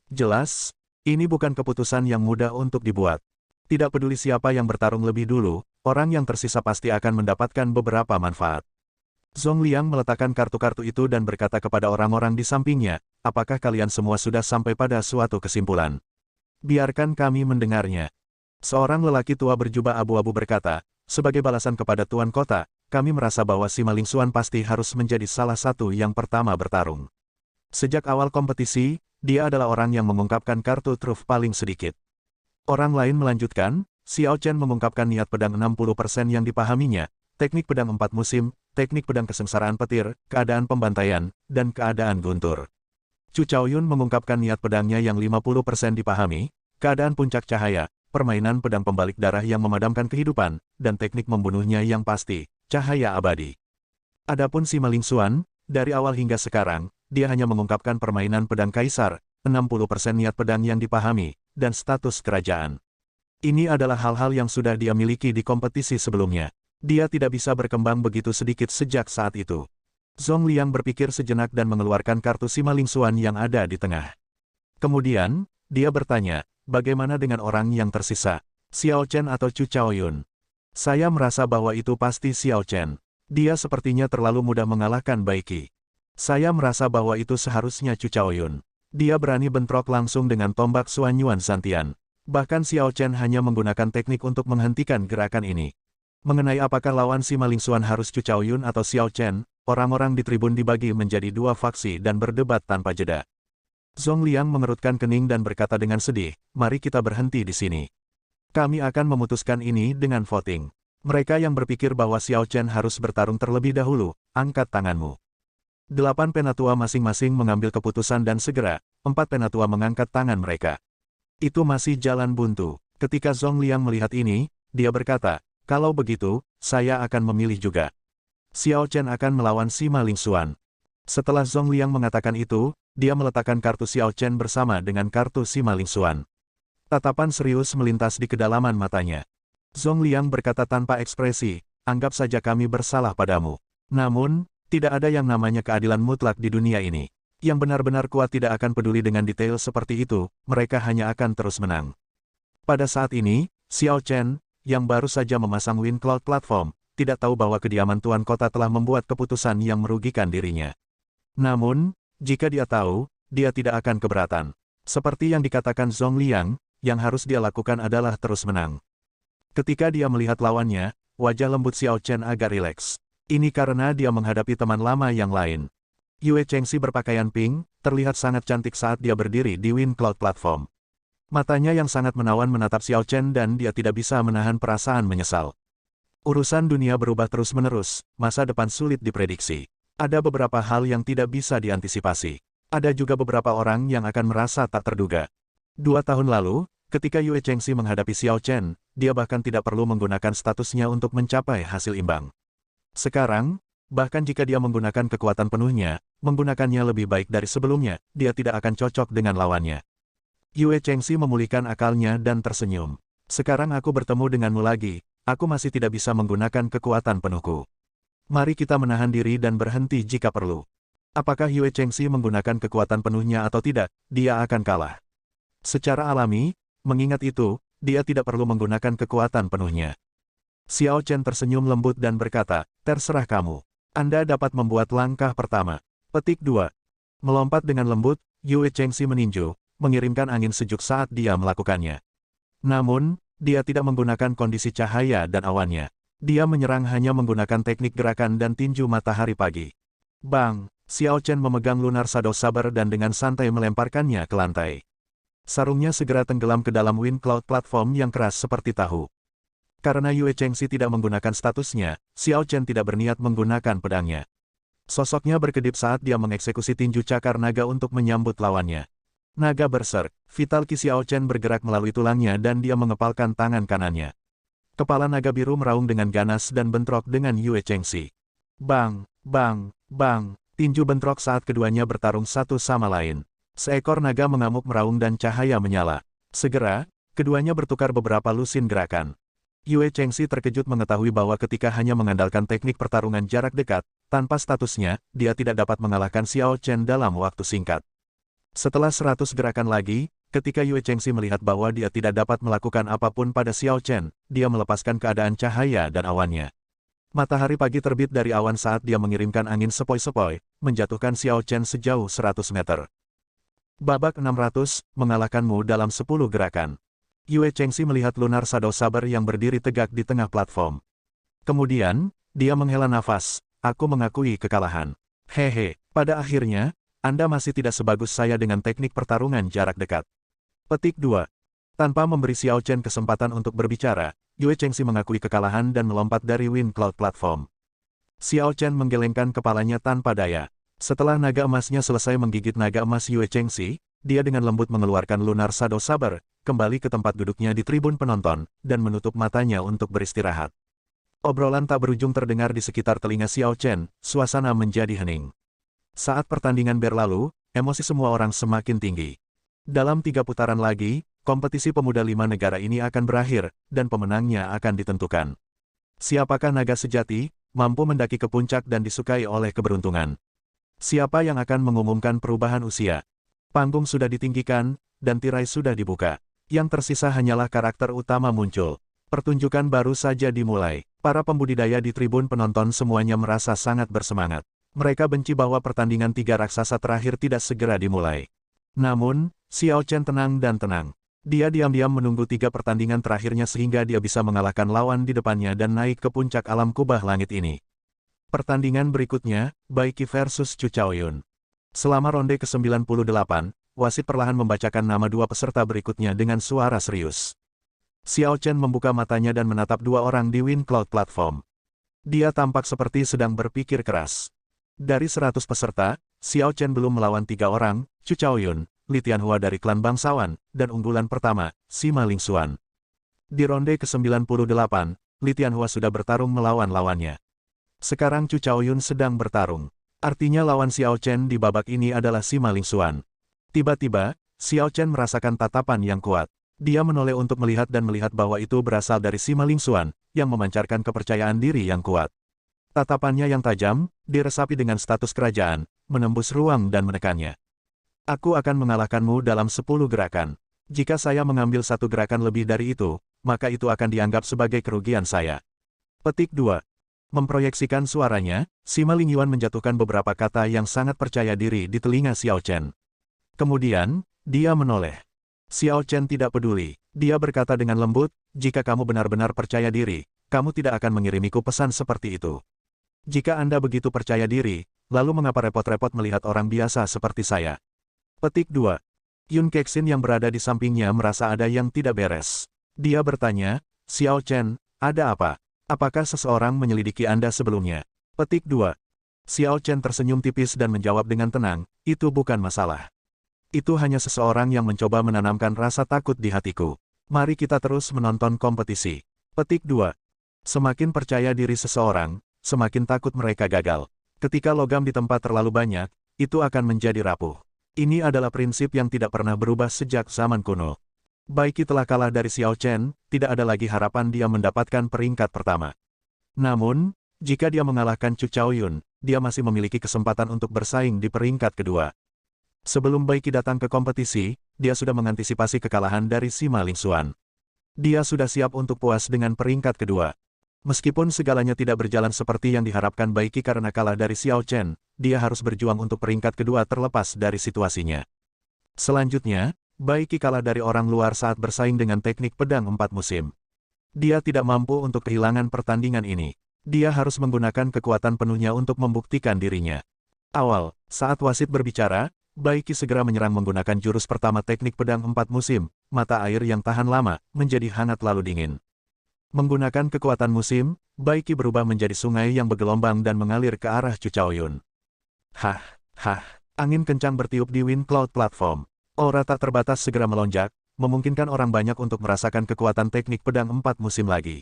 Jelas, ini bukan keputusan yang mudah untuk dibuat. Tidak peduli siapa yang bertarung lebih dulu, orang yang tersisa pasti akan mendapatkan beberapa manfaat. Zhong Liang meletakkan kartu-kartu itu dan berkata kepada orang-orang di sampingnya, apakah kalian semua sudah sampai pada suatu kesimpulan? Biarkan kami mendengarnya. Seorang lelaki tua berjubah abu-abu berkata, sebagai balasan kepada Tuan Kota, kami merasa bahwa Sima Lingxuan pasti harus menjadi salah satu yang pertama bertarung. Sejak awal kompetisi, dia adalah orang yang mengungkapkan kartu truf paling sedikit. Orang lain melanjutkan, Xiao Chen mengungkapkan niat pedang 60% yang dipahaminya, teknik pedang 4 musim, teknik pedang kesengsaraan petir, keadaan pembantaian, dan keadaan guntur. Chu Chaoyun mengungkapkan niat pedangnya yang 50% dipahami, keadaan puncak cahaya, permainan pedang pembalik darah yang memadamkan kehidupan, dan teknik membunuhnya yang pasti, cahaya abadi. Adapun Sima Lingxuan, dari awal hingga sekarang, dia hanya mengungkapkan permainan pedang kaisar, 60% niat pedang yang dipahami, dan status kerajaan. Ini adalah hal-hal yang sudah dia miliki di kompetisi sebelumnya. Dia tidak bisa berkembang begitu sedikit sejak saat itu. Zhong Liang berpikir sejenak dan mengeluarkan kartu Sima Lingxuan yang ada di tengah. Kemudian, dia bertanya, bagaimana dengan orang yang tersisa? Xiao Chen atau Chu Chaoyun? Saya merasa bahwa itu pasti Xiao Chen. Dia sepertinya terlalu mudah mengalahkan Baiki. Saya merasa bahwa itu seharusnya Chu Chaoyun. Dia berani bentrok langsung dengan tombak Xuan Yuan Santian. Bahkan Xiao Chen hanya menggunakan teknik untuk menghentikan gerakan ini. Mengenai apakah lawan Sima Lingxuan harus Chu Chaoyun atau Xiao Chen, orang-orang di tribun dibagi menjadi 2 faksi dan berdebat tanpa jeda. Zhong Liang mengerutkan kening dan berkata dengan sedih, mari kita berhenti di sini. Kami akan memutuskan ini dengan voting. Mereka yang berpikir bahwa Xiao Chen harus bertarung terlebih dahulu, angkat tanganmu. 8 penatua masing-masing mengambil keputusan dan segera, 4 penatua mengangkat tangan mereka. Itu masih jalan buntu. Ketika Zhong Liang melihat ini, dia berkata, kalau begitu, saya akan memilih juga. Xiao Chen akan melawan Sima Lingxuan. Setelah Zhong Liang mengatakan itu, dia meletakkan kartu Xiao Chen bersama dengan kartu Sima Lingxuan. Tatapan serius melintas di kedalaman matanya. Zhong Liang berkata tanpa ekspresi, anggap saja kami bersalah padamu. Namun, tidak ada yang namanya keadilan mutlak di dunia ini. Yang benar-benar kuat tidak akan peduli dengan detail seperti itu, mereka hanya akan terus menang. Pada saat ini, Xiao Chen, yang baru saja memasang Wind Cloud Platform, tidak tahu bahwa kediaman Tuan Kota telah membuat keputusan yang merugikan dirinya. Namun, jika dia tahu, dia tidak akan keberatan. Seperti yang dikatakan Zhong Liang, yang harus dia lakukan adalah terus menang. Ketika dia melihat lawannya, wajah lembut Xiao Chen agak rileks. Ini karena dia menghadapi teman lama yang lain. Yue Chengxi berpakaian pink, terlihat sangat cantik saat dia berdiri di Wind Cloud Platform. Matanya yang sangat menawan menatap Xiao Chen dan dia tidak bisa menahan perasaan menyesal. Urusan dunia berubah terus-menerus, masa depan sulit diprediksi. Ada beberapa hal yang tidak bisa diantisipasi. Ada juga beberapa orang yang akan merasa tak terduga. 2 tahun lalu, ketika Yue Chengxi menghadapi Xiao Chen, dia bahkan tidak perlu menggunakan statusnya untuk mencapai hasil imbang. Sekarang, bahkan jika dia menggunakan kekuatan penuhnya, menggunakannya lebih baik dari sebelumnya, dia tidak akan cocok dengan lawannya. Yue Chengxi memulihkan akalnya dan tersenyum. Sekarang aku bertemu denganmu lagi, aku masih tidak bisa menggunakan kekuatan penuhku. Mari kita menahan diri dan berhenti jika perlu. Apakah Yue Chengxi menggunakan kekuatan penuhnya atau tidak, dia akan kalah. Secara alami, mengingat itu, dia tidak perlu menggunakan kekuatan penuhnya. Xiao Chen tersenyum lembut dan berkata, terserah kamu. Anda dapat membuat langkah pertama. Petik 2. Melompat dengan lembut, Yue Chengxi meninju, mengirimkan angin sejuk saat dia melakukannya. Namun, dia tidak menggunakan kondisi cahaya dan awannya. Dia menyerang hanya menggunakan teknik gerakan dan tinju matahari pagi. Bang! Xiao Chen memegang Lunar Shadow Saber dan dengan santai melemparkannya ke lantai. Sarungnya segera tenggelam ke dalam Wind Cloud Platform yang keras seperti tahu. Karena Yue Chengxi tidak menggunakan statusnya, Xiao Chen tidak berniat menggunakan pedangnya. Sosoknya berkedip saat dia mengeksekusi tinju cakar naga untuk menyambut lawannya. Naga berserk, vital Qi Xiao Chen bergerak melalui tulangnya dan dia mengepalkan tangan kanannya. Kepala naga biru meraung dengan ganas dan bentrok dengan Yue Chengxi. Bang, bang, bang, tinju bentrok saat keduanya bertarung satu sama lain. Seekor naga mengamuk meraung dan cahaya menyala. Segera, keduanya bertukar beberapa lusin gerakan. Yue Chengxi terkejut mengetahui bahwa ketika hanya mengandalkan teknik pertarungan jarak dekat, tanpa statusnya, dia tidak dapat mengalahkan Xiao Chen dalam waktu singkat. Setelah 100 gerakan lagi, ketika Yue Chengxi melihat bahwa dia tidak dapat melakukan apapun pada Xiao Chen, dia melepaskan keadaan cahaya dan awannya. Matahari pagi terbit dari awan saat dia mengirimkan angin sepoi-sepoi, menjatuhkan Xiao Chen sejauh 100 meter. Babak 600, mengalahkanmu dalam 10 gerakan. Yue Chengxi melihat Lunar Shadow Saber yang berdiri tegak di tengah platform. Kemudian, dia menghela nafas, aku mengakui kekalahan. Hehe, pada akhirnya, Anda masih tidak sebagus saya dengan teknik pertarungan jarak dekat. Petik 2. Tanpa memberi Xiao Chen kesempatan untuk berbicara, Yue Chengxi mengakui kekalahan dan melompat dari Wind Cloud Platform. Xiao Chen menggelengkan kepalanya tanpa daya. Setelah naga emasnya selesai menggigit naga emas Yue Chengxi, dia dengan lembut mengeluarkan Lunar Shadow Saber, kembali ke tempat duduknya di tribun penonton, dan menutup matanya untuk beristirahat. Obrolan tak berujung terdengar di sekitar telinga Xiao Chen, suasana menjadi hening. Saat pertandingan berlalu, emosi semua orang semakin tinggi. Dalam 3 putaran lagi, kompetisi pemuda 5 negara ini akan berakhir, dan pemenangnya akan ditentukan. Siapakah naga sejati, mampu mendaki ke puncak dan disukai oleh keberuntungan? Siapa yang akan mengumumkan perubahan usia? Panggung sudah ditinggikan, dan tirai sudah dibuka. Yang tersisa hanyalah karakter utama muncul. Pertunjukan baru saja dimulai. Para pembudidaya di tribun penonton semuanya merasa sangat bersemangat. Mereka benci bahwa pertandingan 3 raksasa terakhir tidak segera dimulai. Namun, Xiao Chen tenang dan tenang. Dia diam-diam menunggu 3 pertandingan terakhirnya sehingga dia bisa mengalahkan lawan di depannya dan naik ke puncak alam kubah langit ini. Pertandingan berikutnya, Bai Qi versus Chu Chaoyun. Selama ronde ke-98, wasit perlahan membacakan nama 2 peserta berikutnya dengan suara serius. Xiao Chen membuka matanya dan menatap 2 orang di Wind Cloud Platform. Dia tampak seperti sedang berpikir keras. Dari 100 peserta, Xiao Chen belum melawan 3 orang, Chu Chaoyun, Li Tianhua dari klan bangsawan, dan unggulan pertama, Sima Lingxuan. Di ronde ke-98, Li Tianhua sudah bertarung melawan lawannya. Sekarang Chu Chaoyun sedang bertarung. Artinya lawan Xiao Chen di babak ini adalah Sima Lingxuan. Tiba-tiba, Xiao Chen merasakan tatapan yang kuat. Dia menoleh untuk melihat dan melihat bahwa itu berasal dari Sima Lingxuan, yang memancarkan kepercayaan diri yang kuat. Tatapannya yang tajam, diresapi dengan status kerajaan, menembus ruang dan menekannya. Aku akan mengalahkanmu dalam 10 gerakan. Jika saya mengambil 1 gerakan lebih dari itu, maka itu akan dianggap sebagai kerugian saya. Petik 2. Memproyeksikan suaranya, Sima Lingyuan menjatuhkan beberapa kata yang sangat percaya diri di telinga Xiao Chen. Kemudian, dia menoleh. Xiao Chen tidak peduli. Dia berkata dengan lembut, jika kamu benar-benar percaya diri, kamu tidak akan mengirimiku pesan seperti itu. Jika Anda begitu percaya diri, lalu mengapa repot-repot melihat orang biasa seperti saya? Petik 2. Yun Kexin yang berada di sampingnya merasa ada yang tidak beres. Dia bertanya, Xiao Chen, ada apa? Apakah seseorang menyelidiki Anda sebelumnya? Petik 2. Xiao Chen tersenyum tipis dan menjawab dengan tenang, itu bukan masalah. Itu hanya seseorang yang mencoba menanamkan rasa takut di hatiku. Mari kita terus menonton kompetisi. Petik 2. Semakin percaya diri seseorang, semakin takut mereka gagal. Ketika logam di tempat terlalu banyak, itu akan menjadi rapuh. Ini adalah prinsip yang tidak pernah berubah sejak zaman kuno. Bai Qi telah kalah dari Xiao Chen, tidak ada lagi harapan dia mendapatkan peringkat pertama. Namun, jika dia mengalahkan Chu Chaoyun, dia masih memiliki kesempatan untuk bersaing di peringkat kedua. Sebelum Bai Qi datang ke kompetisi, dia sudah mengantisipasi kekalahan dari Sima Lingxuan. Dia sudah siap untuk puas dengan peringkat kedua. Meskipun segalanya tidak berjalan seperti yang diharapkan Bai Qi karena kalah dari Xiao Chen, dia harus berjuang untuk peringkat kedua terlepas dari situasinya. Selanjutnya, Bai Qi kalah dari orang luar saat bersaing dengan teknik pedang 4 musim. Dia tidak mampu untuk kehilangan pertandingan ini. Dia harus menggunakan kekuatan penuhnya untuk membuktikan dirinya. Awal, saat wasit berbicara, Bai Qi segera menyerang menggunakan jurus pertama teknik pedang 4 musim, mata air yang tahan lama, menjadi hangat lalu dingin. Menggunakan kekuatan musim, Bai Qi berubah menjadi sungai yang bergelombang dan mengalir ke arah Chu Chaoyun. Hah, angin kencang bertiup di Wind Cloud Platform. Aura tak terbatas segera melonjak, memungkinkan orang banyak untuk merasakan kekuatan teknik pedang 4 musim lagi.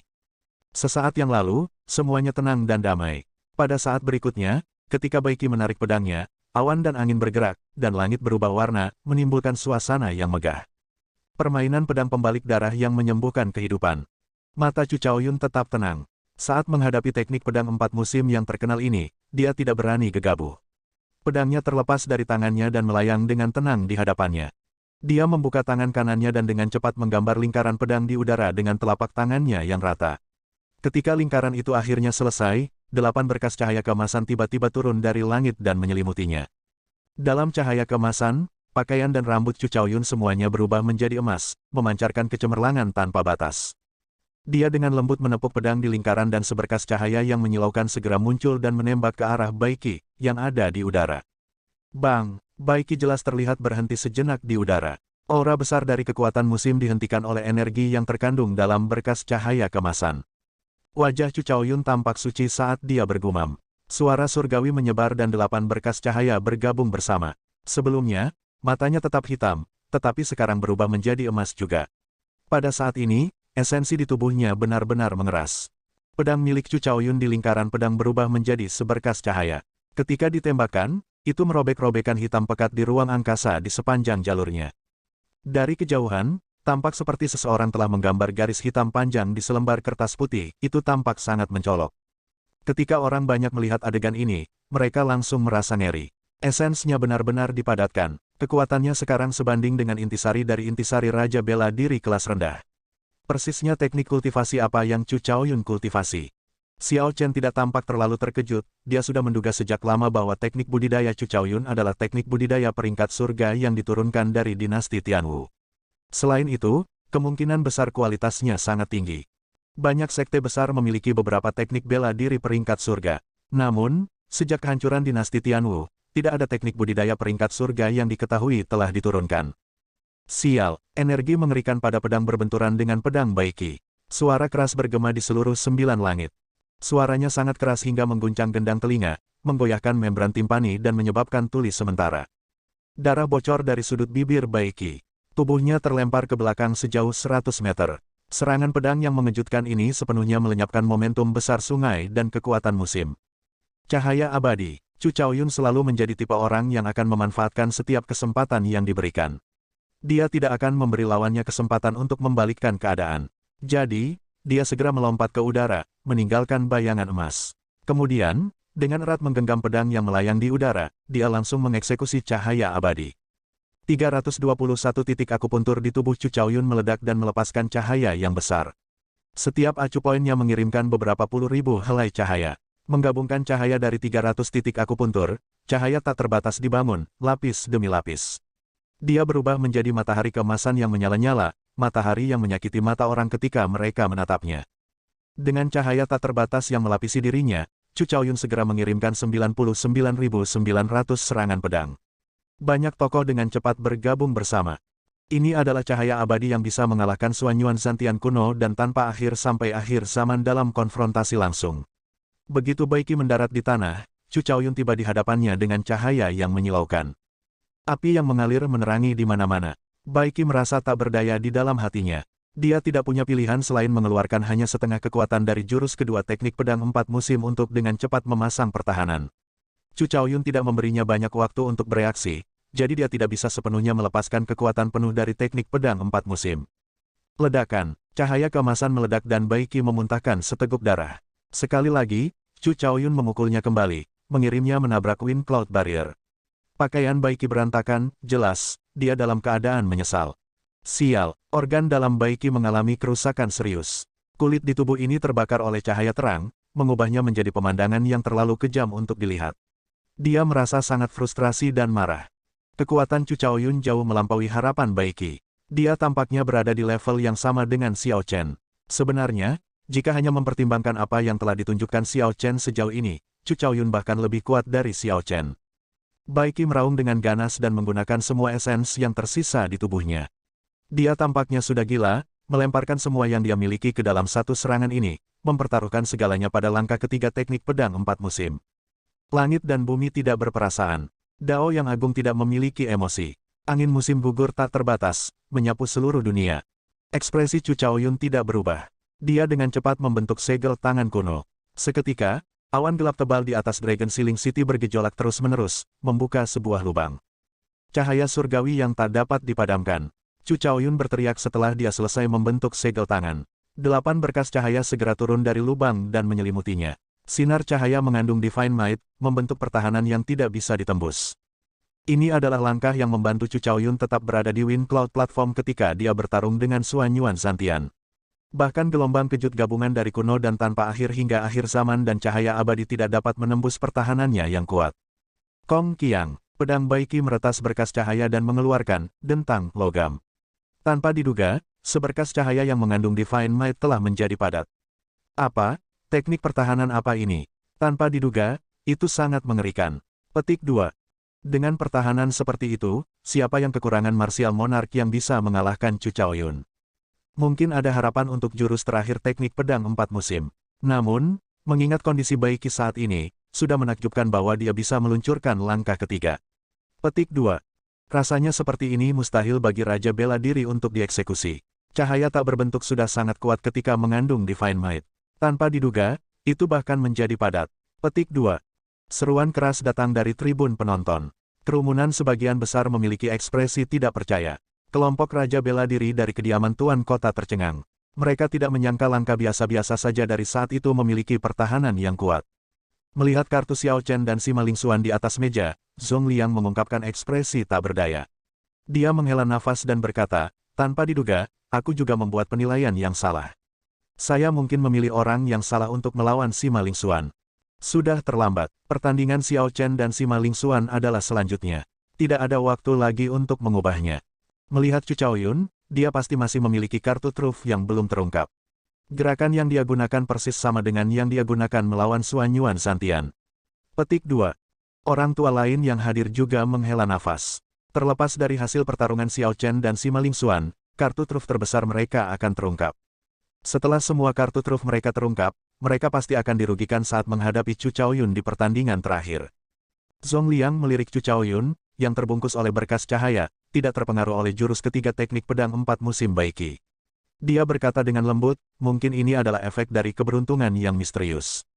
Sesaat yang lalu, semuanya tenang dan damai. Pada saat berikutnya, ketika Baiki menarik pedangnya, awan dan angin bergerak, dan langit berubah warna, menimbulkan suasana yang megah. Permainan pedang pembalik darah yang menyembuhkan kehidupan. Mata Chu Chaoyun tetap tenang. Saat menghadapi teknik pedang 4 musim yang terkenal ini, dia tidak berani gegabah. Pedangnya terlepas dari tangannya dan melayang dengan tenang di hadapannya. Dia membuka tangan kanannya dan dengan cepat menggambar lingkaran pedang di udara dengan telapak tangannya yang rata. Ketika lingkaran itu akhirnya selesai, 8 berkas cahaya keemasan tiba-tiba turun dari langit dan menyelimutinya. Dalam cahaya keemasan, pakaian dan rambut Chu Chaoyun semuanya berubah menjadi emas, memancarkan kecemerlangan tanpa batas. Dia dengan lembut menepuk pedang di lingkaran dan seberkas cahaya yang menyilaukan segera muncul dan menembak ke arah Baiki, yang ada di udara. Bang! Baiki jelas terlihat berhenti sejenak di udara. Aura besar dari kekuatan musim dihentikan oleh energi yang terkandung dalam berkas cahaya kemasan. Wajah Chu Chaoyun tampak suci saat dia bergumam. Suara surgawi menyebar dan 8 berkas cahaya bergabung bersama. Sebelumnya, matanya tetap hitam, tetapi sekarang berubah menjadi emas juga. Pada saat ini, esensi di tubuhnya benar-benar mengeras. Pedang milik Chu Chaoyun di lingkaran pedang berubah menjadi seberkas cahaya. Ketika ditembakkan, itu merobek-robekan hitam pekat di ruang angkasa di sepanjang jalurnya. Dari kejauhan, tampak seperti seseorang telah menggambar garis hitam panjang di selembar kertas putih, itu tampak sangat mencolok. Ketika orang banyak melihat adegan ini, mereka langsung merasa ngeri. Esensnya benar-benar dipadatkan. Kekuatannya sekarang sebanding dengan intisari dari intisari Raja Bela Diri kelas rendah. Persisnya teknik kultivasi apa yang Chu Chaoyun kultivasi. Xiao Chen tidak tampak terlalu terkejut, dia sudah menduga sejak lama bahwa teknik budidaya Chu Chaoyun adalah teknik budidaya peringkat surga yang diturunkan dari dinasti Tianwu. Selain itu, kemungkinan besar kualitasnya sangat tinggi. Banyak sekte besar memiliki beberapa teknik bela diri peringkat surga. Namun, sejak kehancuran dinasti Tianwu, tidak ada teknik budidaya peringkat surga yang diketahui telah diturunkan. Sial, energi mengerikan pada pedang berbenturan dengan pedang Baiki. Suara keras bergema di seluruh 9 langit. Suaranya sangat keras hingga mengguncang gendang telinga, menggoyahkan membran timpani dan menyebabkan tuli sementara. Darah bocor dari sudut bibir Baiki. Tubuhnya terlempar ke belakang sejauh 100 meter. Serangan pedang yang mengejutkan ini sepenuhnya melenyapkan momentum besar sungai dan kekuatan musim. Cahaya abadi. Chu Chaoyun selalu menjadi tipe orang yang akan memanfaatkan setiap kesempatan yang diberikan. Dia tidak akan memberi lawannya kesempatan untuk membalikkan keadaan. Jadi, dia segera melompat ke udara, meninggalkan bayangan emas. Kemudian, dengan erat menggenggam pedang yang melayang di udara, dia langsung mengeksekusi cahaya abadi. 321 titik akupuntur di tubuh Chu Chaoyun meledak dan melepaskan cahaya yang besar. Setiap acu poinnya mengirimkan beberapa puluh ribu helai cahaya. Menggabungkan cahaya dari 300 titik akupuntur, cahaya tak terbatas dibangun, lapis demi lapis. Dia berubah menjadi matahari keemasan yang menyala-nyala, matahari yang menyakiti mata orang ketika mereka menatapnya. Dengan cahaya tak terbatas yang melapisi dirinya, Chu Chaoyun segera mengirimkan 99.900 serangan pedang. Banyak tokoh dengan cepat bergabung bersama. Ini adalah cahaya abadi yang bisa mengalahkan Xuanyuan Zantian kuno dan tanpa akhir sampai akhir zaman dalam konfrontasi langsung. Begitu Baiki mendarat di tanah, Chu Chaoyun tiba di hadapannya dengan cahaya yang menyilaukan. Api yang mengalir menerangi di mana-mana. Baiki merasa tak berdaya di dalam hatinya. Dia tidak punya pilihan selain mengeluarkan hanya setengah kekuatan dari jurus kedua teknik pedang 4 musim untuk dengan cepat memasang pertahanan. Chu Chaoyun tidak memberinya banyak waktu untuk bereaksi, jadi dia tidak bisa sepenuhnya melepaskan kekuatan penuh dari teknik pedang 4 musim. Ledakan, cahaya keemasan meledak dan Baiki memuntahkan seteguk darah. Sekali lagi, Chu Chaoyun memukulnya kembali, mengirimnya menabrak Wind Cloud Barrier. Pakaian Baiki berantakan, jelas, dia dalam keadaan menyesal. Sial, organ dalam Baiki mengalami kerusakan serius. Kulit di tubuh ini terbakar oleh cahaya terang, mengubahnya menjadi pemandangan yang terlalu kejam untuk dilihat. Dia merasa sangat frustrasi dan marah. Kekuatan Chu Chaoyun jauh melampaui harapan Baiki. Dia tampaknya berada di level yang sama dengan Xiao Chen. Sebenarnya, jika hanya mempertimbangkan apa yang telah ditunjukkan Xiao Chen sejauh ini, Chu Chaoyun bahkan lebih kuat dari Xiao Chen. Baiki meraung dengan ganas dan menggunakan semua esens yang tersisa di tubuhnya. Dia tampaknya sudah gila, melemparkan semua yang dia miliki ke dalam satu serangan ini, mempertaruhkan segalanya pada langkah ketiga teknik pedang 4 musim. Langit dan bumi tidak berperasaan. Dao yang agung tidak memiliki emosi. Angin musim gugur tak terbatas, menyapu seluruh dunia. Ekspresi Chu Chaoyun tidak berubah. Dia dengan cepat membentuk segel tangan kuno. Seketika, awan gelap tebal di atas Dragon Ceiling City bergejolak terus-menerus, membuka sebuah lubang. Cahaya surgawi yang tak dapat dipadamkan. Chu Chaoyun berteriak setelah dia selesai membentuk segel tangan. 8 berkas cahaya segera turun dari lubang dan menyelimutinya. Sinar cahaya mengandung Divine Might, membentuk pertahanan yang tidak bisa ditembus. Ini adalah langkah yang membantu Chu Chaoyun tetap berada di Wind Cloud Platform ketika dia bertarung dengan Xuan Yuan Santian. Bahkan gelombang kejut gabungan dari kuno dan tanpa akhir hingga akhir zaman dan cahaya abadi tidak dapat menembus pertahanannya yang kuat. Kong Qiang, pedang Baiki meretas berkas cahaya dan mengeluarkan dentang logam. Tanpa diduga, seberkas cahaya yang mengandung Divine Might telah menjadi padat. Apa? Teknik pertahanan apa ini? Tanpa diduga, itu sangat mengerikan. Petik 2. Dengan pertahanan seperti itu, siapa yang kekurangan martial monarch yang bisa mengalahkan Chu Chaoyun? Mungkin ada harapan untuk jurus terakhir teknik pedang 4 musim. Namun, mengingat kondisi Baiki saat ini, sudah menakjubkan bahwa dia bisa meluncurkan langkah ketiga. Petik 2. Rasanya seperti ini mustahil bagi Raja Bela Diri untuk dieksekusi. Cahaya tak berbentuk sudah sangat kuat ketika mengandung Divine Might. Tanpa diduga, itu bahkan menjadi padat. Petik 2. Seruan keras datang dari tribun penonton. Kerumunan sebagian besar memiliki ekspresi tidak percaya. Kelompok Raja Bela Diri dari kediaman Tuan Kota tercengang. Mereka tidak menyangka langkah biasa-biasa saja dari saat itu memiliki pertahanan yang kuat. Melihat kartu Xiao Chen dan Sima Lingxuan di atas meja, Zhong Liang mengungkapkan ekspresi tak berdaya. Dia menghela nafas dan berkata, tanpa diduga, aku juga membuat penilaian yang salah. Saya mungkin memilih orang yang salah untuk melawan Sima Lingxuan. Sudah terlambat, pertandingan Xiao Chen dan Sima Lingxuan adalah selanjutnya. Tidak ada waktu lagi untuk mengubahnya. Melihat Chu Chaoyun, dia pasti masih memiliki kartu truf yang belum terungkap. Gerakan yang dia gunakan persis sama dengan yang dia gunakan melawan Xuan Yuan Santian. Petik 2. Orang tua lain yang hadir juga menghela nafas. Terlepas dari hasil pertarungan Xiao Chen dan Sima Lingxuan, kartu truf terbesar mereka akan terungkap. Setelah semua kartu truf mereka terungkap, mereka pasti akan dirugikan saat menghadapi Chu Chaoyun di pertandingan terakhir. Zhong Liang melirik Chu Chaoyun, yang terbungkus oleh berkas cahaya, tidak terpengaruh oleh jurus ketiga teknik pedang 4 musim Baiki. Dia berkata dengan lembut, mungkin ini adalah efek dari keberuntungan yang misterius.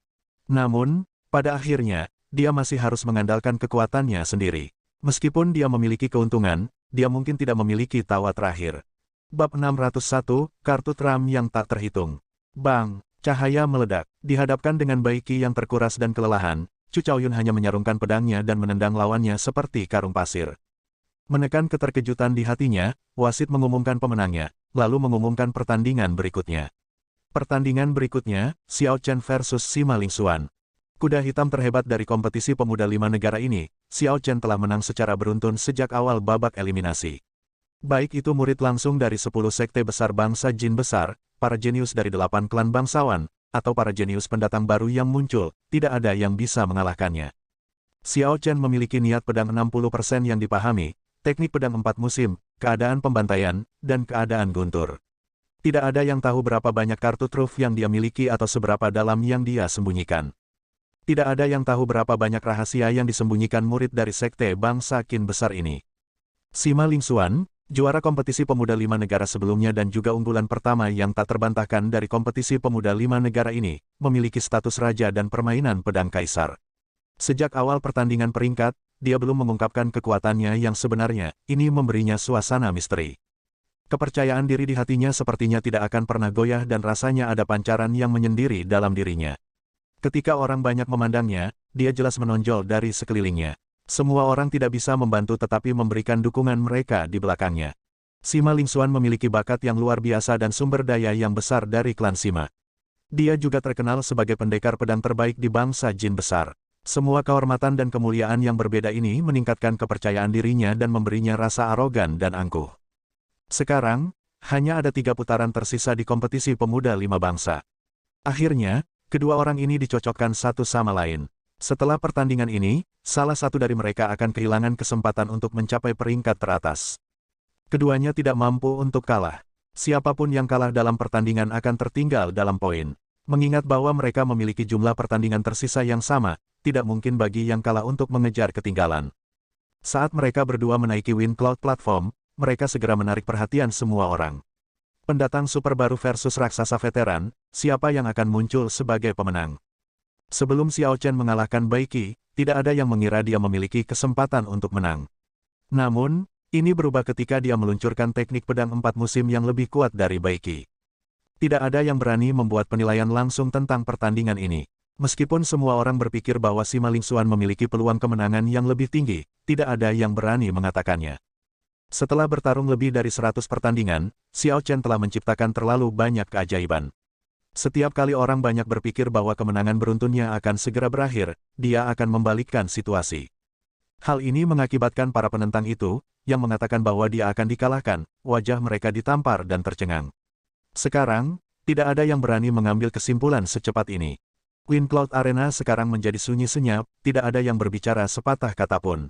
Namun, pada akhirnya, dia masih harus mengandalkan kekuatannya sendiri. Meskipun dia memiliki keuntungan, dia mungkin tidak memiliki tawa terakhir. Bab 601, kartu Tram yang tak terhitung. Bang! Cahaya meledak. Dihadapkan dengan Baiki yang terkuras dan kelelahan, Chu Chaoyun hanya menyarungkan pedangnya dan menendang lawannya seperti karung pasir. Menekan keterkejutan di hatinya, wasit mengumumkan pemenangnya, lalu mengumumkan pertandingan berikutnya. Pertandingan berikutnya, Xiao Chen versus Sima Lingxuan. Kuda hitam terhebat dari kompetisi pemuda 5 negara ini, Xiao Chen telah menang secara beruntun sejak awal babak eliminasi. Baik itu murid langsung dari 10 sekte besar bangsa Jin besar, para jenius dari 8 klan bangsawan, atau para jenius pendatang baru yang muncul, tidak ada yang bisa mengalahkannya. Xiao Chen memiliki niat pedang 60% yang dipahami, teknik pedang 4 musim, keadaan pembantaian, dan keadaan guntur. Tidak ada yang tahu berapa banyak kartu truf yang dia miliki atau seberapa dalam yang dia sembunyikan. Tidak ada yang tahu berapa banyak rahasia yang disembunyikan murid dari sekte bangsa Qin besar ini. Sima Lingxuan, juara kompetisi pemuda 5 negara sebelumnya dan juga unggulan pertama yang tak terbantahkan dari kompetisi pemuda 5 negara ini, memiliki status raja dan permainan pedang kaisar. Sejak awal pertandingan peringkat, dia belum mengungkapkan kekuatannya yang sebenarnya, ini memberinya suasana misteri. Kepercayaan diri di hatinya sepertinya tidak akan pernah goyah dan rasanya ada pancaran yang menyendiri dalam dirinya. Ketika orang banyak memandangnya, dia jelas menonjol dari sekelilingnya. Semua orang tidak bisa membantu tetapi memberikan dukungan mereka di belakangnya. Sima Lingxuan memiliki bakat yang luar biasa dan sumber daya yang besar dari klan Sima. Dia juga terkenal sebagai pendekar pedang terbaik di bangsa Jin besar. Semua kehormatan dan kemuliaan yang berbeda ini meningkatkan kepercayaan dirinya dan memberinya rasa arogan dan angkuh. Sekarang, hanya ada 3 putaran tersisa di kompetisi pemuda 5 bangsa. Akhirnya, kedua orang ini dicocokkan satu sama lain. Setelah pertandingan ini, salah satu dari mereka akan kehilangan kesempatan untuk mencapai peringkat teratas. Keduanya tidak mampu untuk kalah. Siapapun yang kalah dalam pertandingan akan tertinggal dalam poin. Mengingat bahwa mereka memiliki jumlah pertandingan tersisa yang sama, tidak mungkin bagi yang kalah untuk mengejar ketinggalan. Saat mereka berdua menaiki Wind Cloud Platform, mereka segera menarik perhatian semua orang. Pendatang super baru versus raksasa veteran, siapa yang akan muncul sebagai pemenang? Sebelum Xiao Chen mengalahkan Bai Qi, tidak ada yang mengira dia memiliki kesempatan untuk menang. Namun, ini berubah ketika dia meluncurkan teknik pedang 4 musim yang lebih kuat dari Bai Qi. Tidak ada yang berani membuat penilaian langsung tentang pertandingan ini. Meskipun semua orang berpikir bahwa Sima Lingxuan memiliki peluang kemenangan yang lebih tinggi, tidak ada yang berani mengatakannya. Setelah bertarung lebih dari 100 pertandingan, Xiao Chen telah menciptakan terlalu banyak keajaiban. Setiap kali orang banyak berpikir bahwa kemenangan beruntunnya akan segera berakhir, dia akan membalikkan situasi. Hal ini mengakibatkan para penentang itu, yang mengatakan bahwa dia akan dikalahkan, wajah mereka ditampar dan tercengang. Sekarang, tidak ada yang berani mengambil kesimpulan secepat ini. Wind Cloud Arena sekarang menjadi sunyi senyap, tidak ada yang berbicara sepatah kata pun.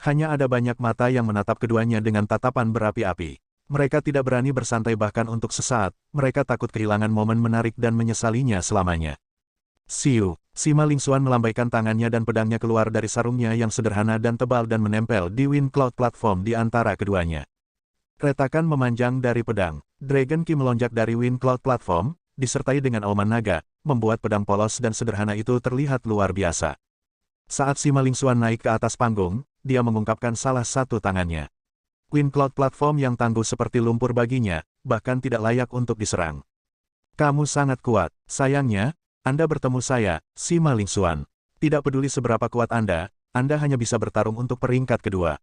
Hanya ada banyak mata yang menatap keduanya dengan tatapan berapi-api. Mereka tidak berani bersantai bahkan untuk sesaat, mereka takut kehilangan momen menarik dan menyesalinya selamanya. Siu, Sima Lingxuan melambaikan tangannya dan pedangnya keluar dari sarungnya yang sederhana dan tebal dan menempel di Wind Cloud Platform di antara keduanya. Retakan memanjang dari pedang, Dragon Qi melonjak dari Wind Cloud Platform, disertai dengan auman naga, membuat pedang polos dan sederhana itu terlihat luar biasa. Saat Sima Lingxuan naik ke atas panggung, dia mengungkapkan salah satu tangannya. Wind Cloud Platform yang tangguh seperti lumpur baginya, bahkan tidak layak untuk diserang. Kamu sangat kuat, sayangnya, Anda bertemu saya, Sima Lingxuan. Tidak peduli seberapa kuat Anda hanya bisa bertarung untuk peringkat kedua.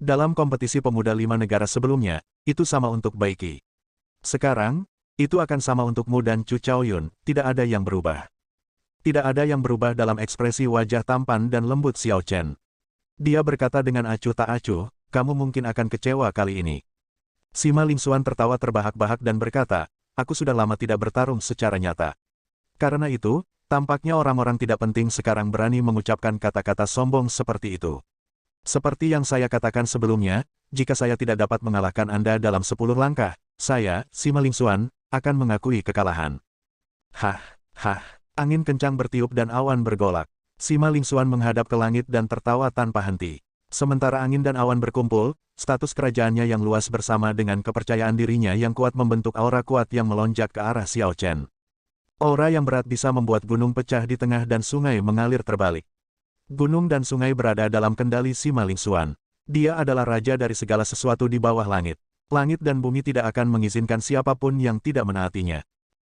Dalam kompetisi pemuda 5 negara sebelumnya, itu sama untuk Bai Qi. Sekarang, itu akan sama untukmu dan Chu Chaoyun, tidak ada yang berubah. Tidak ada yang berubah dalam ekspresi wajah tampan dan lembut Xiao Chen. Dia berkata dengan acuh tak acuh, kamu mungkin akan kecewa kali ini. Sima Lingxuan tertawa terbahak-bahak dan berkata, aku sudah lama tidak bertarung secara nyata. Karena itu, tampaknya orang-orang tidak penting sekarang berani mengucapkan kata-kata sombong seperti itu. Seperti yang saya katakan sebelumnya, jika saya tidak dapat mengalahkan Anda dalam 10 langkah, saya, Sima Lingxuan, akan mengakui kekalahan. Hah, angin kencang bertiup dan awan bergolak. Sima Lingxuan menghadap ke langit dan tertawa tanpa henti. Sementara angin dan awan berkumpul, status kerajaannya yang luas bersama dengan kepercayaan dirinya yang kuat membentuk aura kuat yang melonjak ke arah Xiao Chen. Aura yang berat bisa membuat gunung pecah di tengah dan sungai mengalir terbalik. Gunung dan sungai berada dalam kendali Sima Lingxuan. Dia adalah raja dari segala sesuatu di bawah langit. Langit dan bumi tidak akan mengizinkan siapapun yang tidak menaatinya.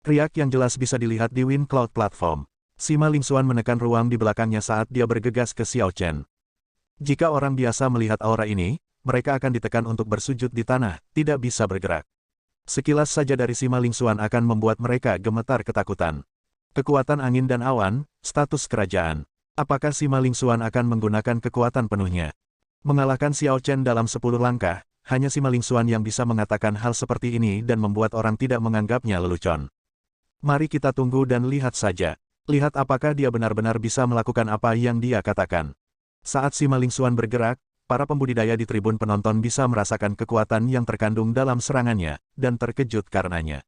Riak yang jelas bisa dilihat di Wind Cloud Platform. Sima Lingxuan menekan ruang di belakangnya saat dia bergegas ke Xiao Chen. Jika orang biasa melihat aura ini, mereka akan ditekan untuk bersujud di tanah, tidak bisa bergerak. Sekilas saja dari Sima Lingxuan akan membuat mereka gemetar ketakutan. Kekuatan angin dan awan, status kerajaan. Apakah Sima Lingxuan akan menggunakan kekuatan penuhnya? Mengalahkan Xiao Chen dalam 10 langkah, hanya Sima Lingxuan yang bisa mengatakan hal seperti ini dan membuat orang tidak menganggapnya lelucon. Mari kita tunggu dan lihat saja. Lihat apakah dia benar-benar bisa melakukan apa yang dia katakan. Saat Sima Lingxuan bergerak, para pembudidaya di tribun penonton bisa merasakan kekuatan yang terkandung dalam serangannya, dan terkejut karenanya.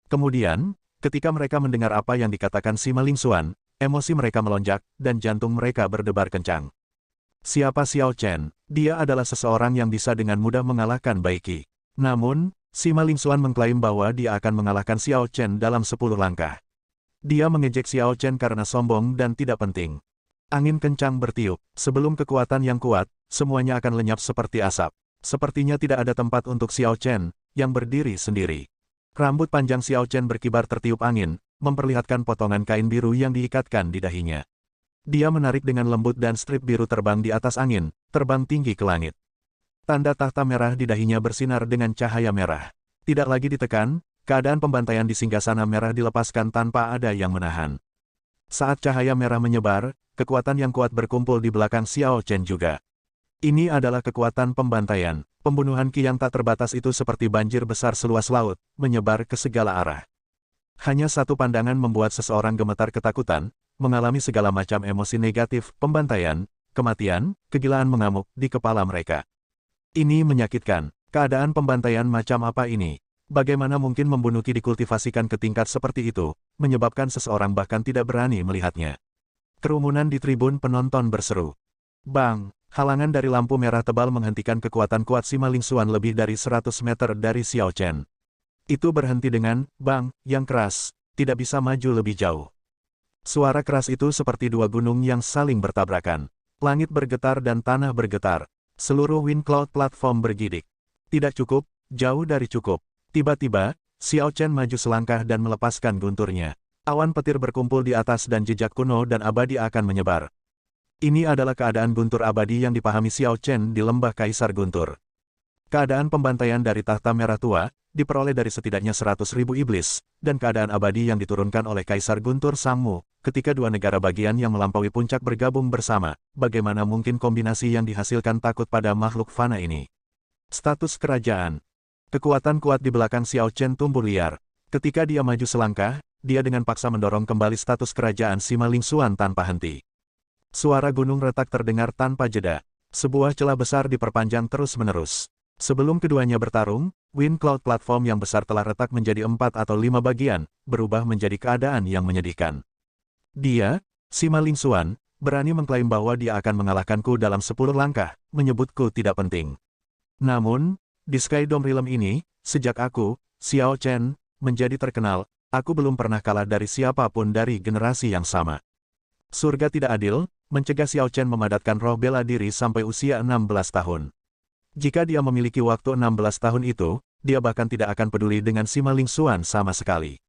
Kemudian, ketika mereka mendengar apa yang dikatakan Sima Lingxuan, emosi mereka melonjak, dan jantung mereka berdebar kencang. Siapa Xiao Chen? Dia adalah seseorang yang bisa dengan mudah mengalahkan Bai Qi. Namun, Sima Lingxuan mengklaim bahwa dia akan mengalahkan Xiao Chen dalam 10 langkah. Dia mengejek Xiao Chen karena sombong dan tidak penting. Angin kencang bertiup. Sebelum kekuatan yang kuat, semuanya akan lenyap seperti asap. Sepertinya tidak ada tempat untuk Xiao Chen, yang berdiri sendiri. Rambut panjang Xiao Chen berkibar tertiup angin, memperlihatkan potongan kain biru yang diikatkan di dahinya. Dia menarik dengan lembut dan strip biru terbang di atas angin, terbang tinggi ke langit. Tanda tahta merah di dahinya bersinar dengan cahaya merah. Tidak lagi ditekan, keadaan pembantaian di singgasana merah dilepaskan tanpa ada yang menahan. Saat cahaya merah menyebar, kekuatan yang kuat berkumpul di belakang Xiao Chen juga. Ini adalah kekuatan pembantaian. Pembunuhan Qi yang tak terbatas itu seperti banjir besar seluas laut, menyebar ke segala arah. Hanya satu pandangan membuat seseorang gemetar ketakutan, mengalami segala macam emosi negatif, pembantaian, kematian, kegilaan mengamuk di kepala mereka. Ini menyakitkan. Keadaan pembantaian macam apa ini? Bagaimana mungkin membunuh Qi dikultivasikan ke tingkat seperti itu, menyebabkan seseorang bahkan tidak berani melihatnya. Kerumunan di tribun penonton berseru. Bang! Halangan dari lampu merah tebal menghentikan kekuatan kuat Sima Lingxuan lebih dari 100 meter dari Xiao Chen. Itu berhenti dengan bang yang keras, tidak bisa maju lebih jauh. Suara keras itu seperti dua gunung yang saling bertabrakan. Langit bergetar dan tanah bergetar. Seluruh Wind Cloud platform bergidik. Tidak cukup, jauh dari cukup. Tiba-tiba, Xiao Chen maju selangkah dan melepaskan gunturnya. Awan petir berkumpul di atas dan jejak kuno dan abadi akan menyebar. Ini adalah keadaan guntur abadi yang dipahami Xiao Chen di lembah Kaisar Guntur. Keadaan pembantaian dari tahta merah tua, diperoleh dari setidaknya 100.000 iblis, dan keadaan abadi yang diturunkan oleh Kaisar Guntur Sangmu, ketika dua negara bagian yang melampaui puncak bergabung bersama, bagaimana mungkin kombinasi yang dihasilkan takut pada makhluk fana ini? Status kerajaan. Kekuatan kuat di belakang Xiao Chen tumbuh liar. Ketika dia maju selangkah, dia dengan paksa mendorong kembali status kerajaan Sima Lingxuan tanpa henti. Suara gunung retak terdengar tanpa jeda. Sebuah celah besar diperpanjang terus-menerus. Sebelum keduanya bertarung, Wind Cloud platform yang besar telah retak menjadi 4 atau 5 bagian, berubah menjadi keadaan yang menyedihkan. Dia, Sima Lingxuan, berani mengklaim bahwa dia akan mengalahkanku dalam 10 langkah, menyebutku tidak penting. Namun, di Sky Dome Realm ini, sejak aku, Xiao Chen, menjadi terkenal, aku belum pernah kalah dari siapapun dari generasi yang sama. Surga tidak adil, mencegah Xiao Chen memadatkan roh bela diri sampai usia 16 tahun. Jika dia memiliki waktu 16 tahun itu, dia bahkan tidak akan peduli dengan Sima Lingxuan sama sekali.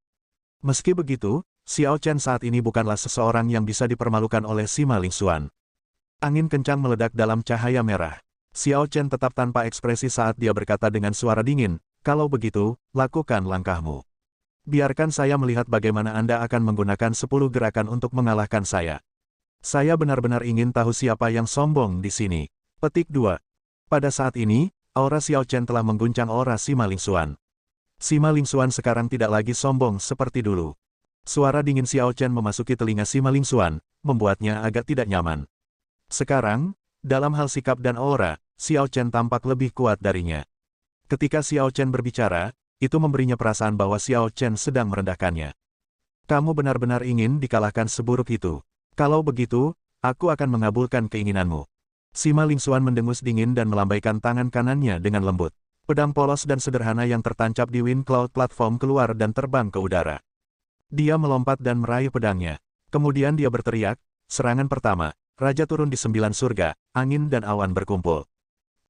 Meski begitu, Xiao Chen saat ini bukanlah seseorang yang bisa dipermalukan oleh Sima Lingxuan. Angin kencang meledak dalam cahaya merah. Xiao Chen tetap tanpa ekspresi saat dia berkata dengan suara dingin, "Kalau begitu, lakukan langkahmu. Biarkan saya melihat bagaimana Anda akan menggunakan 10 gerakan untuk mengalahkan saya. Saya benar-benar ingin tahu siapa yang sombong di sini." Petik 2. Pada saat ini, aura Xiao Chen telah mengguncang aura Sima Lingxuan. Sima Lingxuan sekarang tidak lagi sombong seperti dulu. Suara dingin Xiao Chen memasuki telinga Sima Lingxuan, membuatnya agak tidak nyaman. Sekarang, dalam hal sikap dan aura, Xiao Chen tampak lebih kuat darinya. Ketika Xiao Chen berbicara, itu memberinya perasaan bahwa Xiao Chen sedang merendahkannya. "Kamu benar-benar ingin dikalahkan seburuk itu. Kalau begitu, aku akan mengabulkan keinginanmu." Sima Lingxuan mendengus dingin dan melambaikan tangan kanannya dengan lembut. Pedang polos dan sederhana yang tertancap di Wind Cloud platform keluar dan terbang ke udara. Dia melompat dan meraih pedangnya. Kemudian dia berteriak, "Serangan pertama." Raja turun di 9 surga, angin dan awan berkumpul.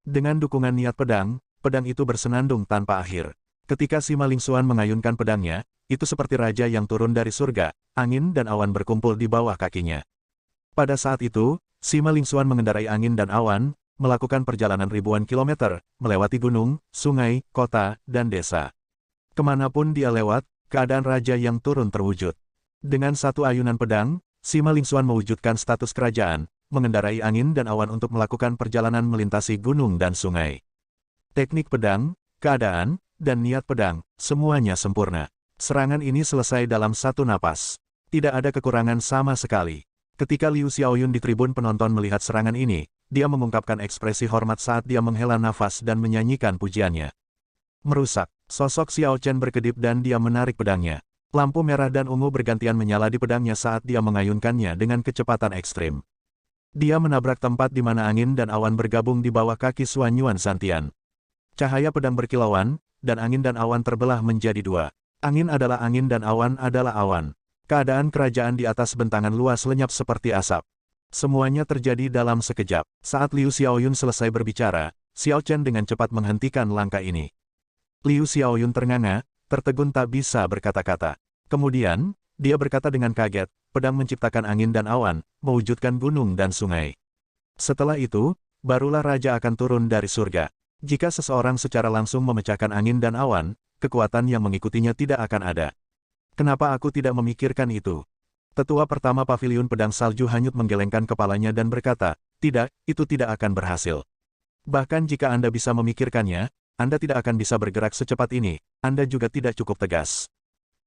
Dengan dukungan niat pedang, pedang itu bersenandung tanpa akhir. Ketika Sima Lingxuan mengayunkan pedangnya, itu seperti raja yang turun dari surga, angin dan awan berkumpul di bawah kakinya. Pada saat itu, Sima Lingxuan mengendarai angin dan awan, melakukan perjalanan ribuan kilometer, melewati gunung, sungai, kota, dan desa. Kemanapun dia lewat, keadaan raja yang turun terwujud. Dengan satu ayunan pedang, Sima Lingxuan mewujudkan status kerajaan, mengendarai angin dan awan untuk melakukan perjalanan melintasi gunung dan sungai. Teknik pedang, keadaan, dan niat pedang, semuanya sempurna. Serangan ini selesai dalam satu napas. Tidak ada kekurangan sama sekali. Ketika Liu Xiaoyun di tribun penonton melihat serangan ini, dia mengungkapkan ekspresi hormat saat dia menghela nafas dan menyanyikan pujiannya. Merusak, sosok Xiao Chen berkedip dan dia menarik pedangnya. Lampu merah dan ungu bergantian menyala di pedangnya saat dia mengayunkannya dengan kecepatan ekstrim. Dia menabrak tempat di mana angin dan awan bergabung di bawah kaki Xuan Yuan Santian. Cahaya pedang berkilauan, dan angin dan awan terbelah menjadi dua. Angin adalah angin dan awan adalah awan. Keadaan kerajaan di atas bentangan luas lenyap seperti asap. Semuanya terjadi dalam sekejap. Saat Liu Xiaoyun selesai berbicara, Xiao Chen dengan cepat menghentikan langkah ini. Liu Xiaoyun ternganga, tertegun tak bisa berkata-kata. Kemudian, dia berkata dengan kaget, pedang menciptakan angin dan awan, mewujudkan gunung dan sungai. Setelah itu, barulah raja akan turun dari surga. Jika seseorang secara langsung memecahkan angin dan awan, kekuatan yang mengikutinya tidak akan ada. Kenapa aku tidak memikirkan itu? Tetua pertama Paviliun Pedang Salju hanyut menggelengkan kepalanya dan berkata, "Tidak, itu tidak akan berhasil. Bahkan jika Anda bisa memikirkannya, Anda tidak akan bisa bergerak secepat ini, Anda juga tidak cukup tegas."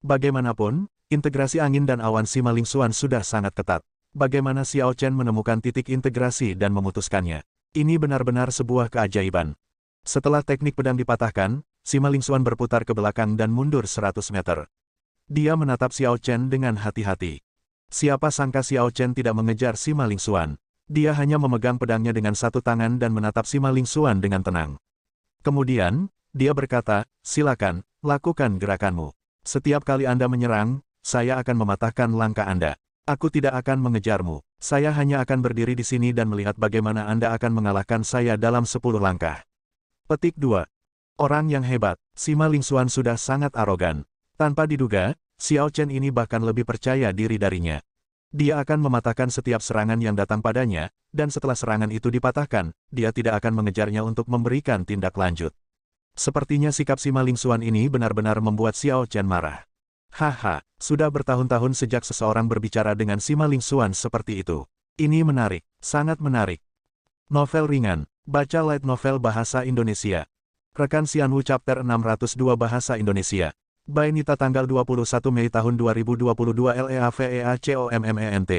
Bagaimanapun, integrasi angin dan awan Sima Lingxuan sudah sangat ketat. Bagaimana Xiao Chen menemukan titik integrasi dan memutuskannya? Ini benar-benar sebuah keajaiban. Setelah teknik pedang dipatahkan, Sima Lingxuan berputar ke belakang dan mundur 100 meter. Dia menatap Xiao Chen dengan hati-hati. Siapa sangka Xiao Chen tidak mengejar Sima Lingxuan. Dia hanya memegang pedangnya dengan satu tangan dan menatap Sima Lingxuan dengan tenang. Kemudian, dia berkata, silakan, lakukan gerakanmu. Setiap kali Anda menyerang, saya akan mematahkan langkah Anda. Aku tidak akan mengejarmu. Saya hanya akan berdiri di sini dan melihat bagaimana Anda akan mengalahkan saya dalam 10 langkah. Petik 2. Orang yang hebat. Sima Lingxuan sudah sangat arogan. Tanpa diduga, Xiao Chen ini bahkan lebih percaya diri darinya. Dia akan mematahkan setiap serangan yang datang padanya, dan setelah serangan itu dipatahkan, dia tidak akan mengejarnya untuk memberikan tindak lanjut. Sepertinya sikap Sima Lingxuan ini benar-benar membuat Xiao Chen marah. Haha, sudah bertahun-tahun sejak seseorang berbicara dengan Sima Lingxuan seperti itu. Ini menarik, sangat menarik. Novel ringan, baca light novel bahasa Indonesia. Rekan Xianwu Chapter 602 Bahasa Indonesia. By Nita tanggal 21 Mei tahun 2022 LEAVEACOMMENT.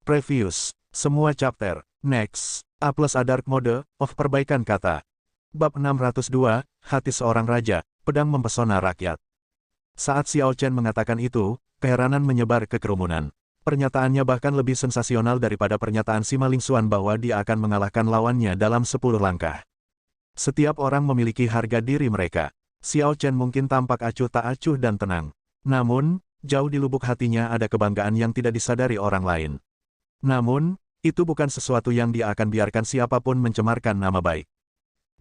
Previews. Semua chapter. Next. A+ Dark Mode of Perbaikan Kata. Bab 602, Hati Seorang Raja, Pedang Mempesona Rakyat. Saat Xiao Chen mengatakan itu, keheranan menyebar ke kerumunan. Pernyataannya bahkan lebih sensasional daripada pernyataan Sima Lingxuan bahwa dia akan mengalahkan lawannya dalam 10 langkah. Setiap orang memiliki harga diri mereka. Xiao Chen mungkin tampak acuh tak acuh dan tenang. Namun, jauh di lubuk hatinya ada kebanggaan yang tidak disadari orang lain. Namun, itu bukan sesuatu yang dia akan biarkan siapapun mencemarkan nama baik.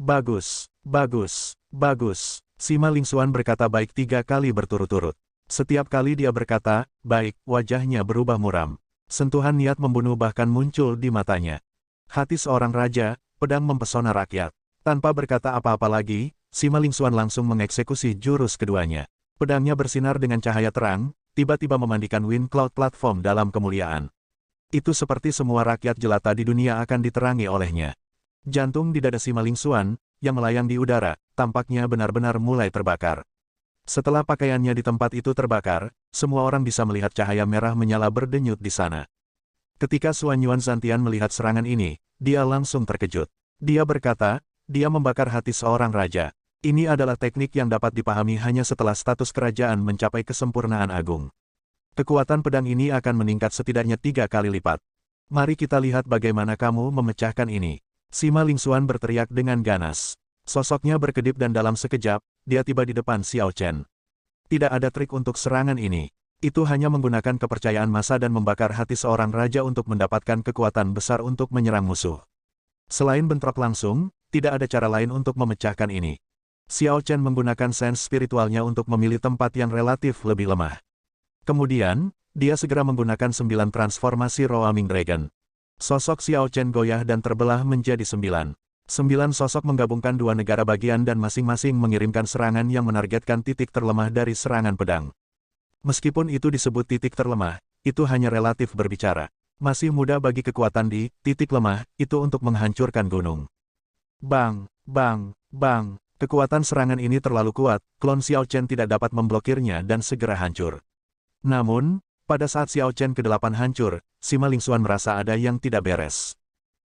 Bagus, bagus, bagus. Sima Lingxuan berkata baik 3 kali berturut-turut. Setiap kali dia berkata, baik, wajahnya berubah muram. Sentuhan niat membunuh bahkan muncul di matanya. Hati seorang raja, pedang mempesona rakyat. Tanpa berkata apa-apa lagi, Sima Lingxuan langsung mengeksekusi jurus keduanya. Pedangnya bersinar dengan cahaya terang, tiba-tiba memandikan Wind Cloud Platform dalam kemuliaan. Itu seperti semua rakyat jelata di dunia akan diterangi olehnya. Jantung di dada Sima Lingxuan, yang melayang di udara, tampaknya benar-benar mulai terbakar. Setelah pakaiannya di tempat itu terbakar, semua orang bisa melihat cahaya merah menyala berdenyut di sana. Ketika Xuan Yuan Zantian melihat serangan ini, dia langsung terkejut. Dia berkata, dia membakar hati seorang raja. Ini adalah teknik yang dapat dipahami hanya setelah status kerajaan mencapai kesempurnaan agung. Kekuatan pedang ini akan meningkat setidaknya 3 kali lipat. Mari kita lihat bagaimana kamu memecahkan ini. Sima Lingxuan berteriak dengan ganas. Sosoknya berkedip dan dalam sekejap, dia tiba di depan Xiao Chen. Tidak ada trik untuk serangan ini. Itu hanya menggunakan kepercayaan massa dan membakar hati seorang raja untuk mendapatkan kekuatan besar untuk menyerang musuh. Selain bentrok langsung, tidak ada cara lain untuk memecahkan ini. Xiao Chen menggunakan sense spiritualnya untuk memilih tempat yang relatif lebih lemah. Kemudian, dia segera menggunakan 9 transformasi Roaming Dragon. Sosok Xiao Chen goyah dan terbelah menjadi 9. 9 sosok menggabungkan 2 negara bagian dan masing-masing mengirimkan serangan yang menargetkan titik terlemah dari serangan pedang. Meskipun itu disebut titik terlemah, itu hanya relatif berbicara. Masih mudah bagi kekuatan di titik lemah itu untuk menghancurkan gunung. Bang, bang, bang. Kekuatan serangan ini terlalu kuat, klon Xiao Chen tidak dapat memblokirnya dan segera hancur. Namun, pada saat Xiao Chen ke-8 hancur, Sima Lingxuan merasa ada yang tidak beres.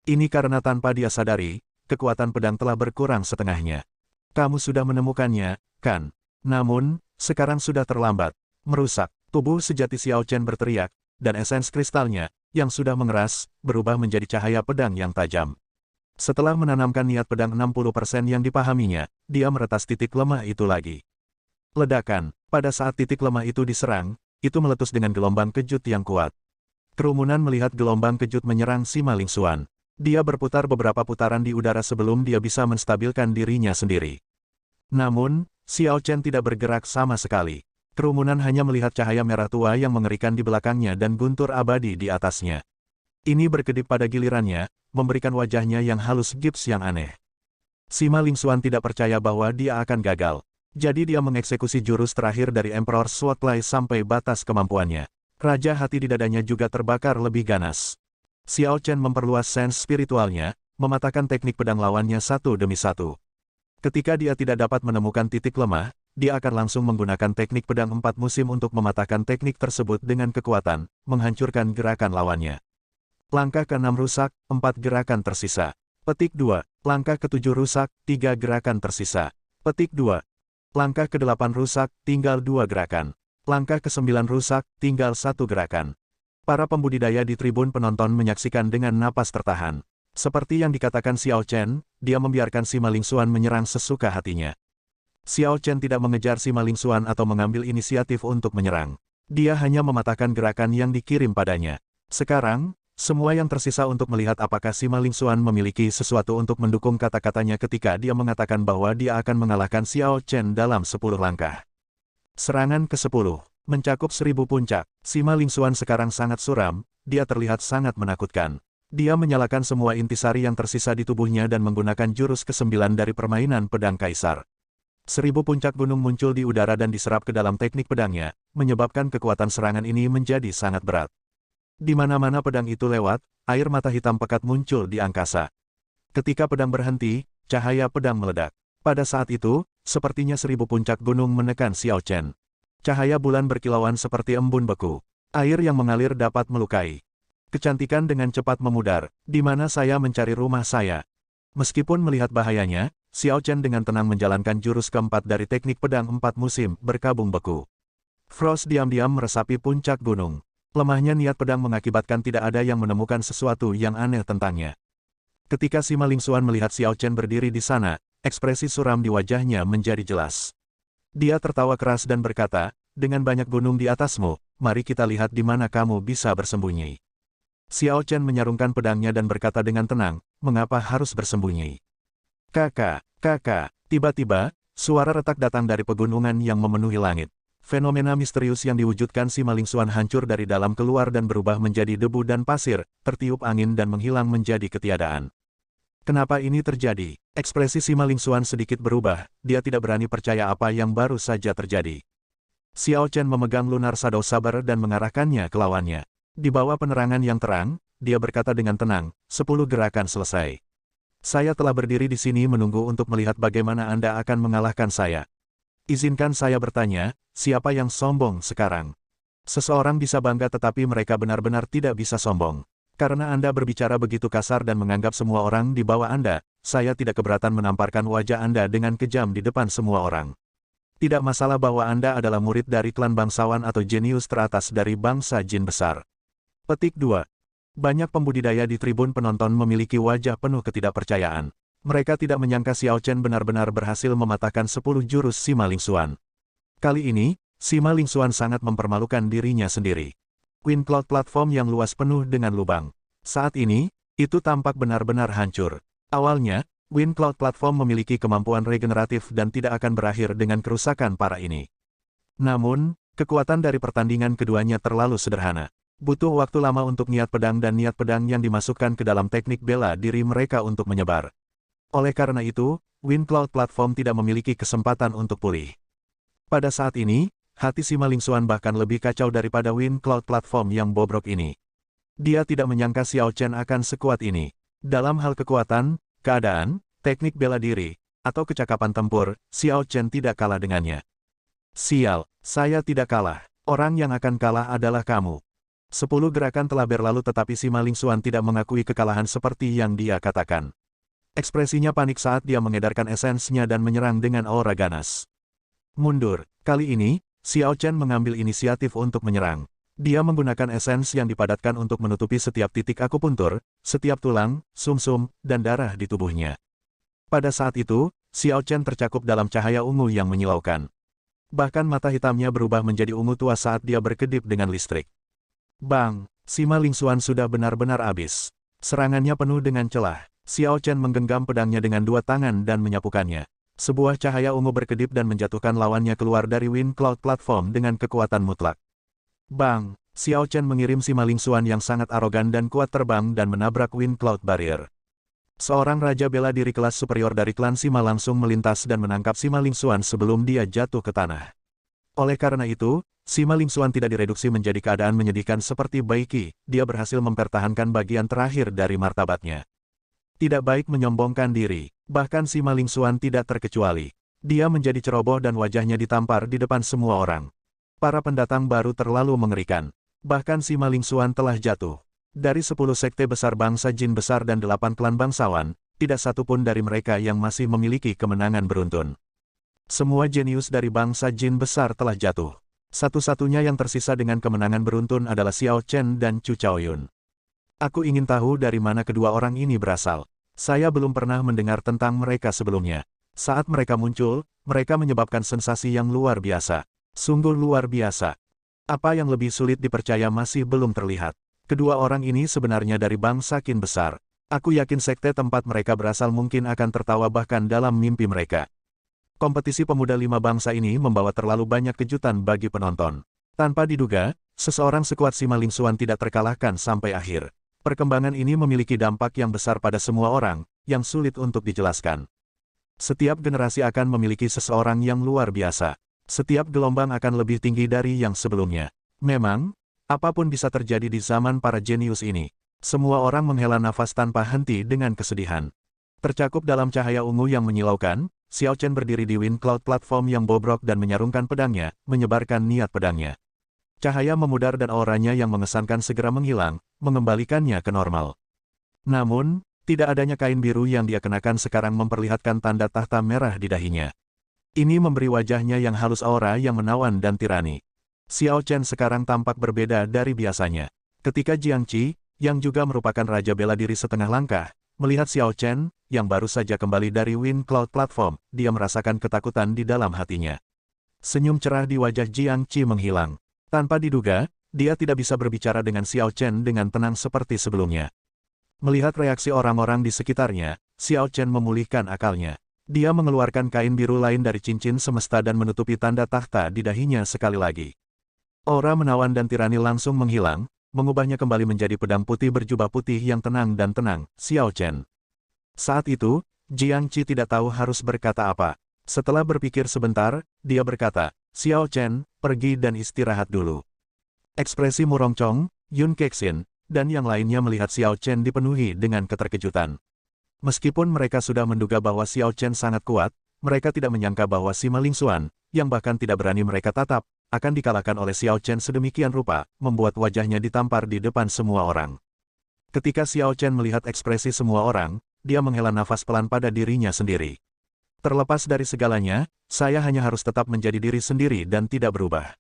Ini karena tanpa dia sadari, kekuatan pedang telah berkurang setengahnya. Kamu sudah menemukannya, kan? Namun, sekarang sudah terlambat. Merusak. Tubuh sejati Xiao Chen berteriak, dan esens kristalnya, yang sudah mengeras, berubah menjadi cahaya pedang yang tajam. Setelah menanamkan niat pedang 60% yang dipahaminya, dia meretas titik lemah itu lagi. Ledakan. Pada saat titik lemah itu diserang, itu meletus dengan gelombang kejut yang kuat. Kerumunan melihat gelombang kejut menyerang Sima Lingxuan. Dia berputar beberapa putaran di udara sebelum dia bisa menstabilkan dirinya sendiri. Namun, Xiao Chen tidak bergerak sama sekali. Kerumunan hanya melihat cahaya merah tua yang mengerikan di belakangnya dan guntur abadi di atasnya. Ini berkedip pada gilirannya, memberikan wajahnya yang halus gips yang aneh. Sima Lingxuan tidak percaya bahwa dia akan gagal. Jadi dia mengeksekusi jurus terakhir dari Emperor Swordplay sampai batas kemampuannya. Raja hati di dadanya juga terbakar lebih ganas. Xiao Chen memperluas sense spiritualnya, mematahkan teknik pedang lawannya satu demi satu. Ketika dia tidak dapat menemukan titik lemah, dia akan langsung menggunakan teknik pedang 4 musim untuk mematahkan teknik tersebut dengan kekuatan, menghancurkan gerakan lawannya. Langkah ke-6 rusak, 4 gerakan tersisa. Petik 2. Langkah ke-7 rusak, 3 gerakan tersisa. Petik 2. Langkah ke-8 rusak, tinggal 2 gerakan. Langkah ke-9 rusak, tinggal 1 gerakan. Para pembudidaya di tribun penonton menyaksikan dengan napas tertahan. Seperti yang dikatakan Xiao Chen, dia membiarkan Sima Lingxuan menyerang sesuka hatinya. Xiao Chen tidak mengejar Sima Lingxuan atau mengambil inisiatif untuk menyerang. Dia hanya mematahkan gerakan yang dikirim padanya. Sekarang, semua yang tersisa untuk melihat apakah Sima Lingxuan memiliki sesuatu untuk mendukung kata-katanya ketika dia mengatakan bahwa dia akan mengalahkan Xiao Chen dalam 10 langkah. Serangan ke-10, mencakup 1000 puncak. Sima Lingxuan sekarang sangat suram, dia terlihat sangat menakutkan. Dia menyalakan semua intisari yang tersisa di tubuhnya dan menggunakan jurus ke-9 dari permainan pedang kaisar. 1000 puncak gunung muncul di udara dan diserap ke dalam teknik pedangnya, menyebabkan kekuatan serangan ini menjadi sangat berat. Di mana-mana pedang itu lewat, air mata hitam pekat muncul di angkasa. Ketika pedang berhenti, cahaya pedang meledak. Pada saat itu, sepertinya 1000 puncak gunung menekan Xiao Chen. Cahaya bulan berkilauan seperti embun beku. Air yang mengalir dapat melukai. Kecantikan dengan cepat memudar. Di mana saya mencari rumah saya? Meskipun melihat bahayanya, Xiao Chen dengan tenang menjalankan jurus keempat dari teknik pedang 4 musim, berkabung beku. Frost diam-diam meresapi puncak gunung. Lemahnya niat pedang mengakibatkan tidak ada yang menemukan sesuatu yang aneh tentangnya. Ketika Sima Lingxuan melihat Xiao Chen berdiri di sana, ekspresi suram di wajahnya menjadi jelas. Dia tertawa keras dan berkata, dengan banyak gunung di atasmu, mari kita lihat di mana kamu bisa bersembunyi. Xiao Chen menyarungkan pedangnya dan berkata dengan tenang, mengapa harus bersembunyi? Kakak, tiba-tiba, suara retak datang dari pegunungan yang memenuhi langit. Fenomena misterius yang diwujudkan Sima Lingxuan hancur dari dalam keluar dan berubah menjadi debu dan pasir, tertiup angin dan menghilang menjadi ketiadaan. Kenapa ini terjadi? Ekspresi Sima Lingxuan sedikit berubah, dia tidak berani percaya apa yang baru saja terjadi. Xiao Chen memegang lunar Shadow Saber dan mengarahkannya ke lawannya. Di bawah penerangan yang terang, dia berkata dengan tenang, 10 gerakan selesai. Saya telah berdiri di sini menunggu untuk melihat bagaimana Anda akan mengalahkan saya. Izinkan saya bertanya, siapa yang sombong sekarang? Seseorang bisa bangga tetapi mereka benar-benar tidak bisa sombong. Karena Anda berbicara begitu kasar dan menganggap semua orang di bawah Anda, saya tidak keberatan menamparkan wajah Anda dengan kejam di depan semua orang. Tidak masalah bahwa Anda adalah murid dari klan bangsawan atau jenius teratas dari bangsa jin besar. Petik 2. Banyak pembudidaya di tribun penonton memiliki wajah penuh ketidakpercayaan. Mereka tidak menyangka Xiao Chen benar-benar berhasil mematahkan 10 jurus Sima Lingxuan. Kali ini, Sima Lingxuan sangat mempermalukan dirinya sendiri. Wind Cloud platform yang luas penuh dengan lubang. Saat ini, itu tampak benar-benar hancur. Awalnya, Wind Cloud platform memiliki kemampuan regeneratif dan tidak akan berakhir dengan kerusakan parah ini. Namun, kekuatan dari pertandingan keduanya terlalu sederhana. Butuh waktu lama untuk niat pedang dan niat pedang yang dimasukkan ke dalam teknik bela diri mereka untuk menyebar. Oleh karena itu, Wind Cloud platform tidak memiliki kesempatan untuk pulih. Pada saat ini, hati Sima Lingxuan bahkan lebih kacau daripada Wind Cloud platform yang bobrok ini. Dia tidak menyangka Xiao Chen akan sekuat ini. Dalam hal kekuatan, keadaan, teknik bela diri, atau kecakapan tempur, Xiao Chen tidak kalah dengannya. Sial, saya tidak kalah. Orang yang akan kalah adalah kamu. 10 gerakan telah berlalu tetapi Sima Lingxuan tidak mengakui kekalahan seperti yang dia katakan. Ekspresinya panik saat dia mengedarkan esensinya dan menyerang dengan aura ganas. Mundur. Kali ini, Xiao Chen mengambil inisiatif untuk menyerang. Dia menggunakan esens yang dipadatkan untuk menutupi setiap titik akupuntur, setiap tulang, sumsum, dan darah di tubuhnya. Pada saat itu, Xiao Chen tercakup dalam cahaya ungu yang menyilaukan. Bahkan mata hitamnya berubah menjadi ungu tua saat dia berkedip dengan listrik. Bang! Sima Lingxuan sudah benar-benar habis. Serangannya penuh dengan celah. Xiao Chen menggenggam pedangnya dengan dua tangan dan menyapukannya. Sebuah cahaya ungu berkedip dan menjatuhkan lawannya keluar dari Wind Cloud platform dengan kekuatan mutlak. Bang! Xiao Chen mengirim Sima Lingxuan yang sangat arogan dan kuat terbang dan menabrak Wind Cloud Barrier. Seorang raja bela diri kelas superior dari klan Sima langsung melintas dan menangkap Sima Lingxuan sebelum dia jatuh ke tanah. Oleh karena itu, Sima Lingxuan tidak direduksi menjadi keadaan menyedihkan seperti Baiki, dia berhasil mempertahankan bagian terakhir dari martabatnya. Tidak baik menyombongkan diri, bahkan Sima Lingxuan tidak terkecuali. Dia menjadi ceroboh dan wajahnya ditampar di depan semua orang. Para pendatang baru terlalu mengerikan. Bahkan Sima Lingxuan telah jatuh. Dari 10 sekte besar bangsa jin besar dan 8 klan bangsawan, tidak satu pun dari mereka yang masih memiliki kemenangan beruntun. Semua jenius dari bangsa jin besar telah jatuh. Satu-satunya yang tersisa dengan kemenangan beruntun adalah Xiao Chen dan Chu Chaoyun. Aku ingin tahu dari mana kedua orang ini berasal. Saya belum pernah mendengar tentang mereka sebelumnya. Saat mereka muncul, mereka menyebabkan sensasi yang luar biasa. Sungguh luar biasa. Apa yang lebih sulit dipercaya masih belum terlihat. Kedua orang ini sebenarnya dari bangsa Qin besar. Aku yakin sekte tempat mereka berasal mungkin akan tertawa bahkan dalam mimpi mereka. Kompetisi pemuda 5 bangsa ini membawa terlalu banyak kejutan bagi penonton. Tanpa diduga, seseorang sekuat Sima Lingxuan tidak terkalahkan sampai akhir. Perkembangan ini memiliki dampak yang besar pada semua orang, yang sulit untuk dijelaskan. Setiap generasi akan memiliki seseorang yang luar biasa. Setiap gelombang akan lebih tinggi dari yang sebelumnya. Memang, apapun bisa terjadi di zaman para jenius ini. Semua orang menghela nafas tanpa henti dengan kesedihan. Tercakup dalam cahaya ungu yang menyilaukan, Xiao Chen berdiri di Wind Cloud platform yang bobrok dan menyarungkan pedangnya, menyebarkan niat pedangnya. Cahaya memudar dan auranya yang mengesankan segera menghilang, mengembalikannya ke normal. Namun, tidak adanya kain biru yang dia kenakan sekarang memperlihatkan tanda tahta merah di dahinya. Ini memberi wajahnya yang halus aura yang menawan dan tirani. Xiao Chen sekarang tampak berbeda dari biasanya. Ketika Jiang Qi, yang juga merupakan raja bela diri setengah langkah, melihat Xiao Chen, yang baru saja kembali dari Wind Cloud Platform, dia merasakan ketakutan di dalam hatinya. Senyum cerah di wajah Jiang Qi menghilang. Tanpa diduga, dia tidak bisa berbicara dengan Xiao Chen dengan tenang seperti sebelumnya. Melihat reaksi orang-orang di sekitarnya, Xiao Chen memulihkan akalnya. Dia mengeluarkan kain biru lain dari cincin semesta dan menutupi tanda tahta di dahinya sekali lagi. Aura menawan dan tirani langsung menghilang, mengubahnya kembali menjadi pedang putih berjubah putih yang tenang dan tenang, Xiao Chen. Saat itu, Jiang Qi tidak tahu harus berkata apa. Setelah berpikir sebentar, dia berkata, Xiao Chen, pergi dan istirahat dulu. Ekspresi Murong Chong, Yun Kexin, dan yang lainnya melihat Xiao Chen dipenuhi dengan keterkejutan. Meskipun mereka sudah menduga bahwa Xiao Chen sangat kuat, mereka tidak menyangka bahwa Sima Lingxuan, yang bahkan tidak berani mereka tatap, akan dikalahkan oleh Xiao Chen sedemikian rupa, membuat wajahnya ditampar di depan semua orang. Ketika Xiao Chen melihat ekspresi semua orang, dia menghela nafas pelan pada dirinya sendiri. Terlepas dari segalanya, saya hanya harus tetap menjadi diri sendiri dan tidak berubah.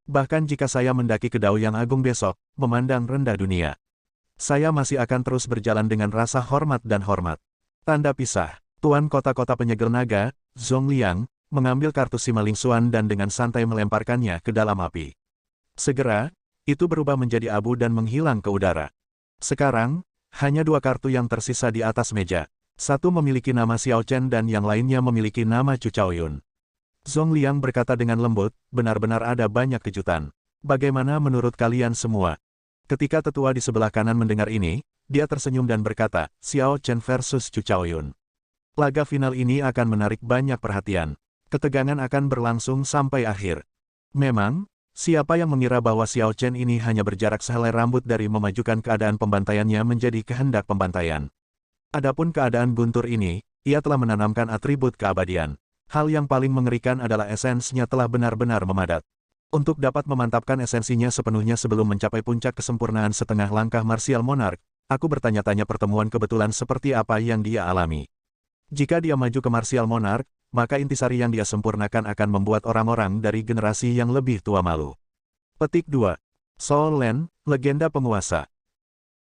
Bahkan jika saya mendaki ke Dao yang agung besok, memandang rendah dunia, saya masih akan terus berjalan dengan rasa hormat dan hormat. Tanda pisah. Tuan kota-kota penyegel naga, Zongliang, mengambil kartu Sima Lingxuan dan dengan santai melemparkannya ke dalam api. Segera, itu berubah menjadi abu dan menghilang ke udara. Sekarang, hanya 2 kartu yang tersisa di atas meja. Satu memiliki nama Xiao Chen dan yang lainnya memiliki nama Chu Chaoyun. Zongliang berkata dengan lembut, benar-benar ada banyak kejutan. Bagaimana menurut kalian semua? Ketika tetua di sebelah kanan mendengar ini, dia tersenyum dan berkata, Xiao Chen versus Chu Chaoyun. Laga final ini akan menarik banyak perhatian. Ketegangan akan berlangsung sampai akhir. Memang, siapa yang mengira bahwa Xiao Chen ini hanya berjarak sehelai rambut dari memajukan keadaan pembantaiannya menjadi kehendak pembantaian. Adapun keadaan guntur ini, ia telah menanamkan atribut keabadian. Hal yang paling mengerikan adalah esensinya telah benar-benar memadat. Untuk dapat memantapkan esensinya sepenuhnya sebelum mencapai puncak kesempurnaan setengah langkah Martial Monarch, aku bertanya-tanya pertemuan kebetulan seperti apa yang dia alami. Jika dia maju ke Martial Monarch, maka intisari yang dia sempurnakan akan membuat orang-orang dari generasi yang lebih tua malu. Petik 2. Soul Land, legenda penguasa.